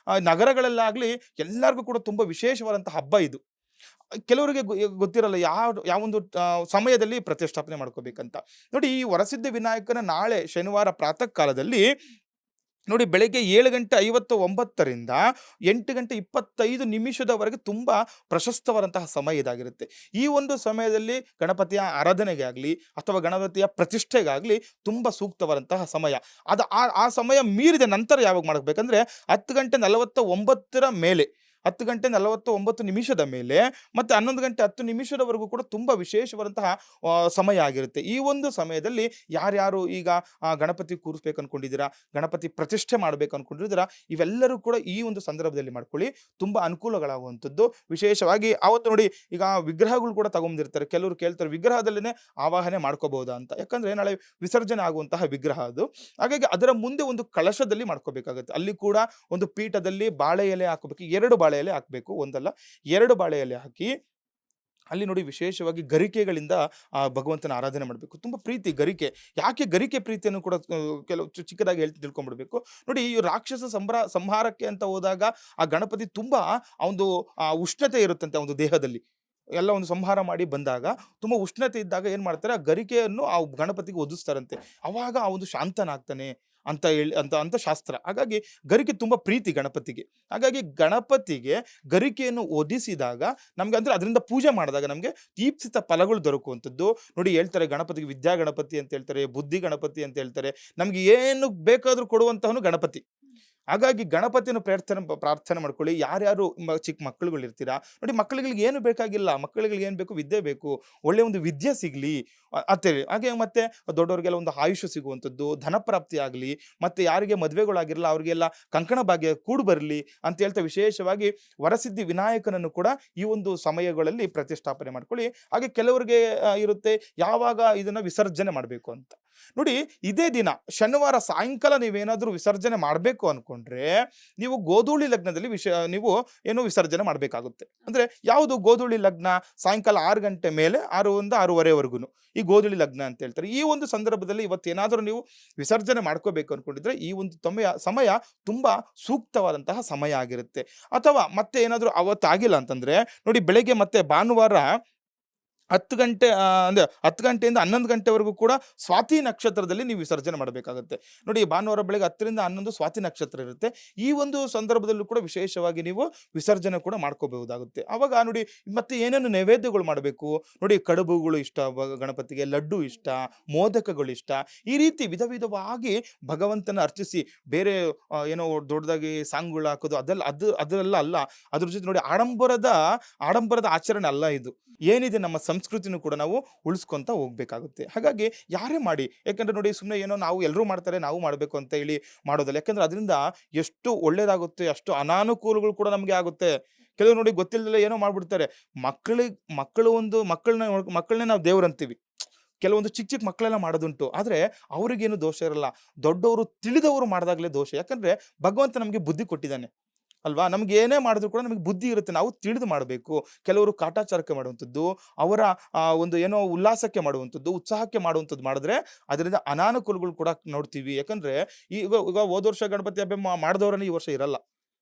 ನಗರಗಳಲ್ಲಾಗ್ಲಿ ಎಲ್ಲರಿಗೂ ಕೂಡ ತುಂಬಾ ವಿಶೇಷವಾದಂತಹ ಹಬ್ಬ ಇದು. ಕೆಲವರಿಗೆ ಗೊತ್ತಿರಲ್ಲ ಯಾವೊಂದು ಸಮಯದಲ್ಲಿ ಪ್ರತಿಷ್ಠಾಪನೆ ಮಾಡ್ಕೋಬೇಕಂತ. ನೋಡಿ ಈ ವರಸಿದ್ಧಿ ವಿನಾಯಕನ ನಾಳೆ ಶನಿವಾರ ಪ್ರಾತಃ ಕಾಲದಲ್ಲಿ ನೋಡಿ ಬೆಳಗ್ಗೆ 7:59ರಿಂದ 8:25 ತುಂಬಾ ಪ್ರಶಸ್ತವಾದಂತಹ ಸಮಯ ಇದಾಗಿರುತ್ತೆ. ಈ ಒಂದು ಸಮಯದಲ್ಲಿ ಗಣಪತಿಯ ಆರಾಧನೆಗೆ ಆಗಲಿ ಅಥವಾ ಗಣಪತಿಯ ಪ್ರತಿಷ್ಠೆಗಾಗಲಿ ತುಂಬಾ ಸೂಕ್ತವಾದಂತಹ ಸಮಯ. ಆ ಸಮಯ ಮೀರಿದ ನಂತರ ಯಾವಾಗ ಮಾಡಬೇಕಂದ್ರೆ 10:49 ಮೇಲೆ 10:49 ಮೇಲೆ ಮತ್ತೆ 11:10 ಕೂಡ ತುಂಬಾ ವಿಶೇಷವಾದಂತಹ ಸಮಯ ಆಗಿರುತ್ತೆ. ಈ ಒಂದು ಸಮಯದಲ್ಲಿ ಯಾರ್ಯಾರು ಈಗ ಗಣಪತಿ ಕೂರಿಸ್ಬೇಕು ಅನ್ಕೊಂಡಿದ್ದೀರಾ, ಗಣಪತಿ ಪ್ರತಿಷ್ಠೆ ಮಾಡ್ಬೇಕು ಅನ್ಕೊಂಡಿದ್ದೀರಾ, ಇವೆಲ್ಲರೂ ಕೂಡ ಈ ಒಂದು ಸಂದರ್ಭದಲ್ಲಿ ಮಾಡ್ಕೊಳ್ಳಿ. ತುಂಬಾ ಅನುಕೂಲಗಳಾಗುವಂಥದ್ದು. ವಿಶೇಷವಾಗಿ ಅವತ್ತು ನೋಡಿ ಈಗ ವಿಗ್ರಹಗಳು ಕೂಡ ತಗೊಂಡಿರ್ತಾರೆ. ಕೆಲವರು ಕೇಳ್ತಾರೆ ವಿಗ್ರಹದಲ್ಲೇನೆ ಆವಾಹನೆ ಮಾಡ್ಕೋಬಹುದಾ ಅಂತ. ಯಾಕಂದ್ರೆ ನಾಳೆ ವಿಸರ್ಜನೆ ಆಗುವಂತಹ ವಿಗ್ರಹ ಅದು. ಹಾಗಾಗಿ ಅದರ ಮುಂದೆ ಒಂದು ಕಳಶದಲ್ಲಿ ಮಾಡ್ಕೋಬೇಕಾಗುತ್ತೆ. ಅಲ್ಲಿ ಕೂಡ ಒಂದು ಪೀಠದಲ್ಲಿ ಬಾಳೆ ಎಲೆ ಹಾಕಬೇಕು. 2 ಬಾಳೆ ಎಲೆ ಹಾಕಬೇಕು, ಒಂದಲ್ಲ 2 ಬಾಳೆ ಎಲೆ ಹಾಕಿ ಅಲ್ಲಿ ನೋಡಿ ವಿಶೇಷವಾಗಿ ಗರಿಕೆಗಳಿಂದ ಭಗವಂತನ ಆರಾಧನೆ ಮಾಡಬೇಕು. ತುಂಬಾ ಪ್ರೀತಿ ಗರಿಕೆ. ಯಾಕೆ ಗರಿಕೆ ಪ್ರೀತಿಯನ್ನು ಕೂಡ ಕೆಲವು ಚಿಕ್ಕದಾಗಿ ತಿಳ್ಕೊಂಡ್ಬಿಡ್ಬೇಕು. ನೋಡಿ ಈ ರಾಕ್ಷಸ ಸಂಹಾರಕ್ಕೆ ಅಂತ ಹೋದಾಗ ಆ ಗಣಪತಿ ತುಂಬಾ ಆ ಒಂದು ಉಷ್ಣತೆ ಇರುತ್ತಂತೆ ಒಂದು ದೇಹದಲ್ಲಿ. ಎಲ್ಲ ಒಂದು ಸಂಹಾರ ಮಾಡಿ ಬಂದಾಗ ತುಂಬಾ ಉಷ್ಣತೆ ಇದ್ದಾಗ ಏನ್ ಮಾಡ್ತಾರೆ, ಆ ಗರಿಕೆಯನ್ನು ಆ ಗಣಪತಿಗೆ ಒದಿಸ್ತಾರಂತೆ. ಅವಾಗ ಆ ಒಂದು ಶಾಂತನಾಗ್ತಾನೆ ಅಂತ ಹೇಳಿ ಅಂತ ಶಾಸ್ತ್ರ. ಹಾಗಾಗಿ ಗರಿಕೆ ತುಂಬಾ ಪ್ರೀತಿ ಗಣಪತಿಗೆ. ಹಾಗಾಗಿ ಗಣಪತಿಗೆ ಗರಿಕೆಯನ್ನು ಒದಿಸಿದಾಗ ನಮ್ಗೆ ಅಂದ್ರೆ ಅದರಿಂದ ಪೂಜೆ ಮಾಡಿದಾಗ ನಮ್ಗೆ ದೀಪ್ಸಿತ ಫಲಗಳು ದೊರಕುವಂಥದ್ದು. ನೋಡಿ ಹೇಳ್ತಾರೆ ಗಣಪತಿಗೆ ವಿದ್ಯಾ ಗಣಪತಿ ಅಂತ ಹೇಳ್ತಾರೆ, ಬುದ್ಧಿ ಗಣಪತಿ ಅಂತ ಹೇಳ್ತಾರೆ. ನಮ್ಗೆ ಏನು ಬೇಕಾದ್ರೂ ಕೊಡುವಂತಹನು ಗಣಪತಿ. ಹಾಗಾಗಿ ಗಣಪತಿಯನ್ನು ಪ್ರಾರ್ಥನೆ ಮಾಡ್ಕೊಳ್ಳಿ. ಯಾರ್ಯಾರು ಚಿಕ್ಕ ಮಕ್ಕಳುಗಳಿರ್ತೀರಾ ನೋಡಿ, ಮಕ್ಕಳುಗಳಿಗೆ ಏನು ಬೇಕಾಗಿಲ್ಲ, ಮಕ್ಕಳುಗಳಿಗೆ ಏನು ಬೇಕು, ವಿದ್ಯೆ ಬೇಕು, ಒಳ್ಳೆ ಒಂದು ವಿದ್ಯೆ ಸಿಗಲಿ ಅಂತೇಳಿ. ಹಾಗೆ ಮತ್ತೆ ದೊಡ್ಡವರಿಗೆಲ್ಲ ಒಂದು ಆಯುಷ್ಯ ಸಿಗುವಂಥದ್ದು, ಧನ ಪ್ರಾಪ್ತಿ ಆಗಲಿ, ಮತ್ತೆ ಯಾರಿಗೆ ಮದುವೆಗಳಾಗಿರಲ್ಲ ಅವ್ರಿಗೆಲ್ಲ ಕಂಕಣ ಭಾಗ್ಯ ಕೂಡು ಬರಲಿ ಅಂತ ಹೇಳ್ತಾ ವಿಶೇಷವಾಗಿ ವರಸಿದ್ಧಿ ವಿನಾಯಕನನ್ನು ಕೂಡ ಈ ಒಂದು ಸಮಯಗಳಲ್ಲಿ ಪ್ರತಿಷ್ಠಾಪನೆ ಮಾಡ್ಕೊಳ್ಳಿ. ಹಾಗೆ ಕೆಲವರಿಗೆ ಇರುತ್ತೆ ಯಾವಾಗ ಇದನ್ನ ವಿಸರ್ಜನೆ ಮಾಡಬೇಕು ಅಂತ. ನೋಡಿ ಇದೇ ದಿನ ಶನಿವಾರ ಸಾಯಂಕಾಲ ನೀವೇನಾದ್ರೂ ವಿಸರ್ಜನೆ ಮಾಡಬೇಕು ಅನ್ಕೊಂಡ್ರೆ ನೀವು ಗೋಧೂಳಿ ಲಗ್ನದಲ್ಲಿ ನೀವು ಏನು ವಿಸರ್ಜನೆ ಮಾಡಬೇಕಾಗುತ್ತೆ. ಅಂದ್ರೆ ಯಾವುದು ಗೋಧೂಳಿ ಲಗ್ನ? ಸಾಯಂಕಾಲ 6 ಗಂಟೆ ಮೇಲೆ 6:30 ಈ ಗೋಧೂಳಿ ಲಗ್ನ ಅಂತ ಹೇಳ್ತಾರೆ. ಈ ಒಂದು ಸಂದರ್ಭದಲ್ಲಿ ಇವತ್ತೇನಾದ್ರೂ ನೀವು ವಿಸರ್ಜನೆ ಮಾಡ್ಕೋಬೇಕು ಅನ್ಕೊಂಡಿದ್ರೆ ಈ ಒಂದು ಸಮಯ ತುಂಬಾ ಸೂಕ್ತವಾದಂತಹ ಸಮಯ ಆಗಿರುತ್ತೆ. ಅಥವಾ ಮತ್ತೆ ಏನಾದ್ರೂ ಅವತ್ತಾಗಿಲ್ಲ ಅಂತಂದ್ರೆ ನೋಡಿ ಬೆಳಗ್ಗೆ ಮತ್ತೆ ಭಾನುವಾರ 10 ಗಂಟೆ ಅಂದ್ರೆ 10 ಗಂಟೆಯಿಂದ 11 ಗಂಟೆವರೆಗೂ ಕೂಡ ಸ್ವಾತಿ ನಕ್ಷತ್ರದಲ್ಲಿ ನೀವು ವಿಸರ್ಜನೆ ಮಾಡಬೇಕಾಗುತ್ತೆ. ನೋಡಿ ಭಾನುವಾರ ಬೆಳಗ್ಗೆ 10ರಿಂದ 11 ಸ್ವಾತಿ ನಕ್ಷತ್ರ ಇರುತ್ತೆ. ಈ ಒಂದು ಸಂದರ್ಭದಲ್ಲೂ ಕೂಡ ವಿಶೇಷವಾಗಿ ನೀವು ವಿಸರ್ಜನೆ ಕೂಡ ಮಾಡ್ಕೋಬಹುದಾಗುತ್ತೆ. ಅವಾಗ ನೋಡಿ ಮತ್ತೆ ಏನೇನು ನೈವೇದ್ಯಗಳು ಮಾಡಬೇಕು ನೋಡಿ, ಕಡುಬುಗಳು ಇಷ್ಟ ಗಣಪತಿಗೆ, ಲಡ್ಡು ಇಷ್ಟ, ಮೋದಕಗಳು ಇಷ್ಟ, ಈ ರೀತಿ ವಿಧ ವಿಧವಾಗಿ ಭಗವಂತನ ಅರ್ಚಿಸಿ ಬೇರೆ ಏನೋ ದೊಡ್ಡದಾಗಿ ಸಾಂಗ್ಗಳು ಹಾಕೋದು ಅದೆಲ್ಲ ಅಲ್ಲ. ಅದ್ರ ಜೊತೆ ನೋಡಿ ಆಡಂಬರದ ಆಚರಣೆ ಅಲ್ಲ ಇದು. ಏನಿದೆ ನಮ್ಮ ಸಂಸ್ಕೃತಿನೂ ಕೂಡ ನಾವು ಉಳಿಸ್ಕೊಂತ ಹೋಗ್ಬೇಕಾಗುತ್ತೆ. ಹಾಗಾಗಿ ಯಾರೇ ಮಾಡಿ, ಯಾಕಂದ್ರೆ ನೋಡಿ ಸುಮ್ಮನೆ ಏನೋ ನಾವು ಎಲ್ಲರೂ ಮಾಡ್ತಾರೆ ನಾವು ಮಾಡಬೇಕು ಅಂತ ಹೇಳಿ ಮಾಡೋದಲ್ಲ. ಯಾಕಂದ್ರೆ ಅದರಿಂದ ಎಷ್ಟು ಒಳ್ಳೇದಾಗುತ್ತೆ ಅಷ್ಟು ಅನಾನುಕೂಲಗಳು ಕೂಡ ನಮಗೆ ಆಗುತ್ತೆ. ಕೆಲವರು ನೋಡಿ ಗೊತ್ತಿಲ್ಲದಲ್ಲ ಏನೋ ಮಾಡ್ಬಿಡ್ತಾರೆ. ಮಕ್ಕಳನ್ನೇ ನಾವು ದೇವ್ರಂತೀವಿ. ಕೆಲವೊಂದು ಚಿಕ್ಕ ಮಕ್ಕಳೆಲ್ಲ ಮಾಡೋದುಂಟು. ಆದ್ರೆ ಅವ್ರಿಗೇನು ದೋಷ ಇರಲ್ಲ, ದೊಡ್ಡವರು ತಿಳಿದವರು ಮಾಡಿದಾಗಲೇ ದೋಷ. ಯಾಕಂದ್ರೆ ಭಗವಂತ ನಮಗೆ ಬುದ್ಧಿ ಕೊಟ್ಟಿದ್ದಾನೆ ಅಲ್ವಾ? ನಮ್ಗೆ ಏನೇ ಮಾಡಿದ್ರು ಕೂಡ ನಮಗೆ ಬುದ್ಧಿ ಇರುತ್ತೆ, ನಾವು ತಿಳಿದು ಮಾಡಬೇಕು. ಕೆಲವರು ಕಾಟಾಚಾರಕ್ಕೆ ಮಾಡುವಂಥದ್ದು, ಅವರ ಒಂದು ಏನೋ ಉಲ್ಲಾಸಕ್ಕೆ ಮಾಡುವಂಥದ್ದು, ಉತ್ಸಾಹಕ್ಕೆ ಮಾಡುವಂಥದ್ದು ಮಾಡಿದ್ರೆ ಅದರಿಂದ ಅನಾನುಕೂಲಗಳು ಕೂಡ ನೋಡ್ತೀವಿ. ಯಾಕಂದ್ರೆ ಈಗ ಹೋದ ವರ್ಷ ಗಣಪತಿ ಹಬ್ಬ ಮಾಡಿದವರನ್ನ ಈ ವರ್ಷ ಇರಲ್ಲ.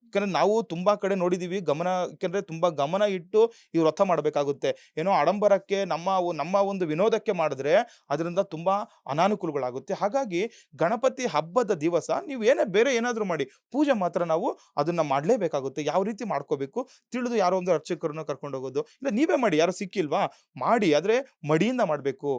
ಯಾಕಂದ್ರೆ ನಾವು ತುಂಬಾ ಕಡೆ ನೋಡಿದೀವಿ. ಯಾಕಂದ್ರೆ ತುಂಬಾ ಗಮನ ಇಟ್ಟು ಈ ವ್ರತ ಮಾಡಬೇಕಾಗುತ್ತೆ. ಏನೋ ಆಡಂಬರಕ್ಕೆ ನಮ್ಮ ಒಂದು ವಿನೋದಕ್ಕೆ ಮಾಡಿದ್ರೆ ಅದರಿಂದ ತುಂಬಾ ಅನಾನುಕೂಲಗಳಾಗುತ್ತೆ. ಹಾಗಾಗಿ ಗಣಪತಿ ಹಬ್ಬದ ದಿವಸ ನೀವು ಬೇರೆ ಏನಾದ್ರೂ ಮಾಡಿ, ಪೂಜೆ ಮಾತ್ರ ನಾವು ಅದನ್ನ ಮಾಡಲೇಬೇಕಾಗುತ್ತೆ. ಯಾವ ರೀತಿ ಮಾಡ್ಕೋಬೇಕು ತಿಳಿದು ಯಾರೋ ಒಂದು ಅರ್ಚಕರನ್ನ ಕರ್ಕೊಂಡು ಹೋಗೋದು, ಇಲ್ಲ ನೀವೇ ಮಾಡಿ, ಯಾರು ಸಿಕ್ಕಿಲ್ವಾ ಮಾಡಿ, ಆದ್ರೆ ಮಡಿಯಿಂದ ಮಾಡಬೇಕು.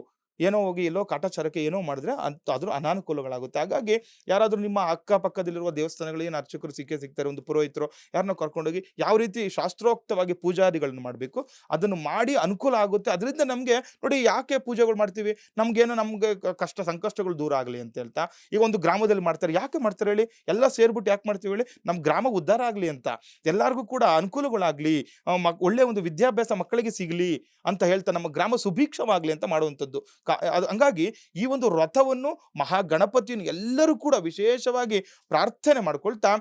ಏನೋ ಹೋಗಿ ಎಲ್ಲೋ ಕಾಟಾಚಾರಕ್ಕೆ ಏನೋ ಮಾಡಿದ್ರೆ ಅದ್ರ ಅನಾನುಕೂಲಗಳಾಗುತ್ತೆ. ಹಾಗಾಗಿ ಯಾರಾದ್ರೂ ನಿಮ್ಮ ಅಕ್ಕಪಕ್ಕದಲ್ಲಿರುವ ದೇವಸ್ಥಾನಗಳು ಏನು ಅರ್ಚಕರು ಸಿಕ್ಕೇ ಸಿಗ್ತಾರೆ, ಒಂದು ಪುರೋಹಿತರು ಯಾರನ್ನ ಕರ್ಕೊಂಡೋಗಿ ಯಾವ ರೀತಿ ಶಾಸ್ತ್ರೋಕ್ತವಾಗಿ ಪೂಜಾದಿಗಳನ್ನ ಮಾಡಬೇಕು ಅದನ್ನು ಮಾಡಿ ಅನುಕೂಲ ಆಗುತ್ತೆ. ಅದರಿಂದ ನಮ್ಗೆ ನೋಡಿ ಯಾಕೆ ಪೂಜೆಗಳು ಮಾಡ್ತೀವಿ, ನಮ್ಗೇನೋ ನಮ್ಗೆ ಕಷ್ಟ ಸಂಕಷ್ಟಗಳು ದೂರ ಆಗಲಿ ಅಂತ ಹೇಳ್ತಾ. ಈಗ ಒಂದು ಗ್ರಾಮದಲ್ಲಿ ಮಾಡ್ತಾರೆ, ಯಾಕೆ ಮಾಡ್ತಾರೆ ಹೇಳಿ? ಎಲ್ಲ ಸೇರ್ಬಿಟ್ಟು ಯಾಕೆ ಮಾಡ್ತೀವಿ ಹೇಳಿ? ನಮ್ಮ ಗ್ರಾಮ ಉದ್ಧಾರ ಆಗ್ಲಿ ಅಂತ, ಎಲ್ಲರಿಗೂ ಕೂಡ ಅನುಕೂಲಗಳಾಗ್ಲಿ, ಒಳ್ಳೆ ಒಂದು ವಿದ್ಯಾಭ್ಯಾಸ ಮಕ್ಕಳಿಗೆ ಸಿಗಲಿ ಅಂತ ಹೇಳ್ತಾ, ನಮ್ಮ ಗ್ರಾಮ ಸುಭಿಕ್ಷವಾಗ್ಲಿ ಅಂತ ಮಾಡುವಂಥದ್ದು. ಹಂಗಾಗಿ ಈ ಒಂದು ವ್ರತವನ್ನು ಮಹಾಗಣಪತಿಯನ್ನು ಎಲ್ಲರೂ ಕೂಡ ವಿಶೇಷವಾಗಿ ಪ್ರಾರ್ಥನೆ ಮಾಡ್ಕೊಳ್ತಾ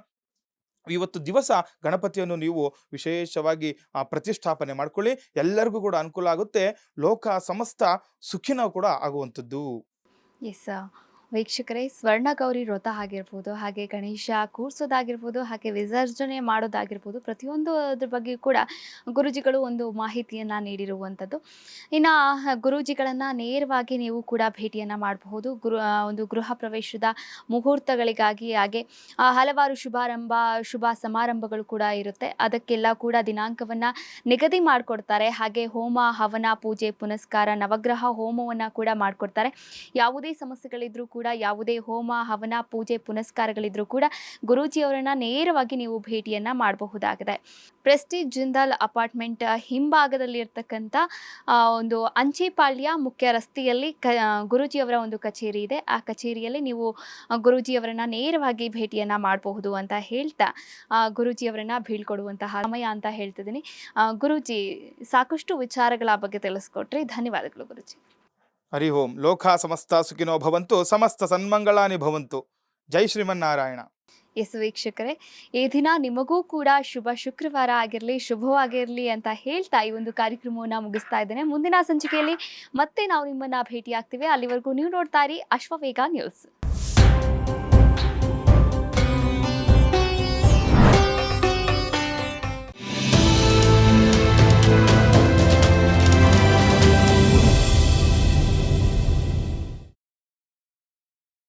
ಇವತ್ತು ದಿವಸ ಗಣಪತಿಯನ್ನು ನೀವು ವಿಶೇಷವಾಗಿ ಪ್ರತಿಷ್ಠಾಪನೆ ಮಾಡ್ಕೊಳ್ಳಿ. ಎಲ್ಲರಿಗೂ ಕೂಡ ಅನುಕೂಲ ಆಗುತ್ತೆ. ಲೋಕ ಸಮಸ್ತ ಸುಖಿನ ಕೂಡ ಆಗುವಂಥದ್ದು. ಎಸ್ ವೀಕ್ಷಕರೇ, ಸ್ವರ್ಣಗೌರಿ ವ್ರತ ಆಗಿರ್ಬೋದು, ಹಾಗೆ ಗಣೇಶ ಕೂರ್ಸೋದಾಗಿರ್ಬೋದು, ಹಾಗೆ ವಿಸರ್ಜನೆ ಮಾಡೋದಾಗಿರ್ಬೋದು, ಪ್ರತಿಯೊಂದು ಅದ್ರ ಬಗ್ಗೆ ಕೂಡ ಗುರೂಜಿಗಳು ಒಂದು ಮಾಹಿತಿಯನ್ನು ನೀಡಿರುವಂಥದ್ದು. ಇನ್ನು ಗುರೂಜಿಗಳನ್ನು ನೇರವಾಗಿ ನೀವು ಕೂಡ ಭೇಟಿಯನ್ನು ಮಾಡಬಹುದು. ಒಂದು ಗೃಹ ಪ್ರವೇಶದ ಮುಹೂರ್ತಗಳಿಗಾಗಿ, ಹಾಗೆ ಹಲವಾರು ಶುಭ ಸಮಾರಂಭಗಳು ಕೂಡ ಇರುತ್ತೆ. ಅದಕ್ಕೆಲ್ಲ ಕೂಡ ದಿನಾಂಕವನ್ನು ನಿಗದಿ ಮಾಡಿಕೊಡ್ತಾರೆ. ಹಾಗೆ ಹೋಮ ಹವನ ಪೂಜೆ ಪುನಸ್ಕಾರ ನವಗ್ರಹ ಹೋಮವನ್ನು ಕೂಡ ಮಾಡಿಕೊಡ್ತಾರೆ. ಯಾವುದೇ ಸಮಸ್ಯೆಗಳಿದ್ರೂ ಕೂಡ, ಯಾವುದೇ ಹೋಮ ಹವನ ಪೂಜೆ ಪುನಸ್ಕಾರಗಳಿದ್ರೂ ಕೂಡ ಗುರೂಜಿಯವರನ್ನ ನೇರವಾಗಿ ನೀವು ಭೇಟಿಯನ್ನ ಮಾಡಬಹುದಾಗಿದೆ. ಪ್ರೆಸ್ಟೀಜ್ ಜಿಂದಾಲ್ ಅಪಾರ್ಟ್ಮೆಂಟ್ ಹಿಂಭಾಗದಲ್ಲಿ ಇರ್ತಕ್ಕಂಥ ಒಂದು ಅಂಚೆಪಾಳ್ಯ ಮುಖ್ಯ ರಸ್ತೆಯಲ್ಲಿ ಗುರೂಜಿಯವರ ಒಂದು ಕಚೇರಿ ಇದೆ. ಆ ಕಚೇರಿಯಲ್ಲಿ ನೀವು ಗುರೂಜಿಯವರನ್ನ ನೇರವಾಗಿ ಭೇಟಿಯನ್ನ ಮಾಡಬಹುದು ಅಂತ ಹೇಳ್ತಾ, ಗುರೂಜಿಯವರನ್ನ ಬೀಳ್ಕೊಡುವಂತಹ ಸಮಯ ಅಂತ ಹೇಳ್ತಿದ್ದೀನಿ. ಗುರೂಜಿ, ಸಾಕಷ್ಟು ವಿಚಾರಗಳ ಬಗ್ಗೆ ತಿಳಿಸ್ಕೊಟ್ರಿ. ಧನ್ಯವಾದಗಳು ಗುರೂಜಿ. ಹರಿ ಓಂ. ಲೋಕ ಸಮಸ್ತ ಸುಖಿನೋ ಭವಂತು, ಸಮಸ್ತ ಸನ್ಮಂಗಳಾನಿ ಭವಂತು. ಜೈ ಶ್ರೀಮನ್ನಾರಾಯಣ. ಎಸ್ ವೀಕ್ಷಕರೇ, ಈ ದಿನ ನಿಮಗೂ ಕೂಡ ಶುಭ ಶುಕ್ರವಾರ ಆಗಿರಲಿ, ಶುಭವಾಗಿರಲಿ ಅಂತ ಹೇಳ್ತಾ ಈ ಒಂದು ಕಾರ್ಯಕ್ರಮವನ್ನು ಮುಗಿಸ್ತಾ ಇದ್ದೇನೆ. ಮುಂದಿನ ಸಂಚಿಕೆಯಲ್ಲಿ ಮತ್ತೆ ನಾವು ನಿಮ್ಮನ್ನ ಭೇಟಿ ಆಗ್ತೀವಿ. ಅಲ್ಲಿವರೆಗೂ ನೀವು ನೋಡ್ತಾ ಇರಿ ಅಶ್ವವೇಗ ನ್ಯೂಸ್.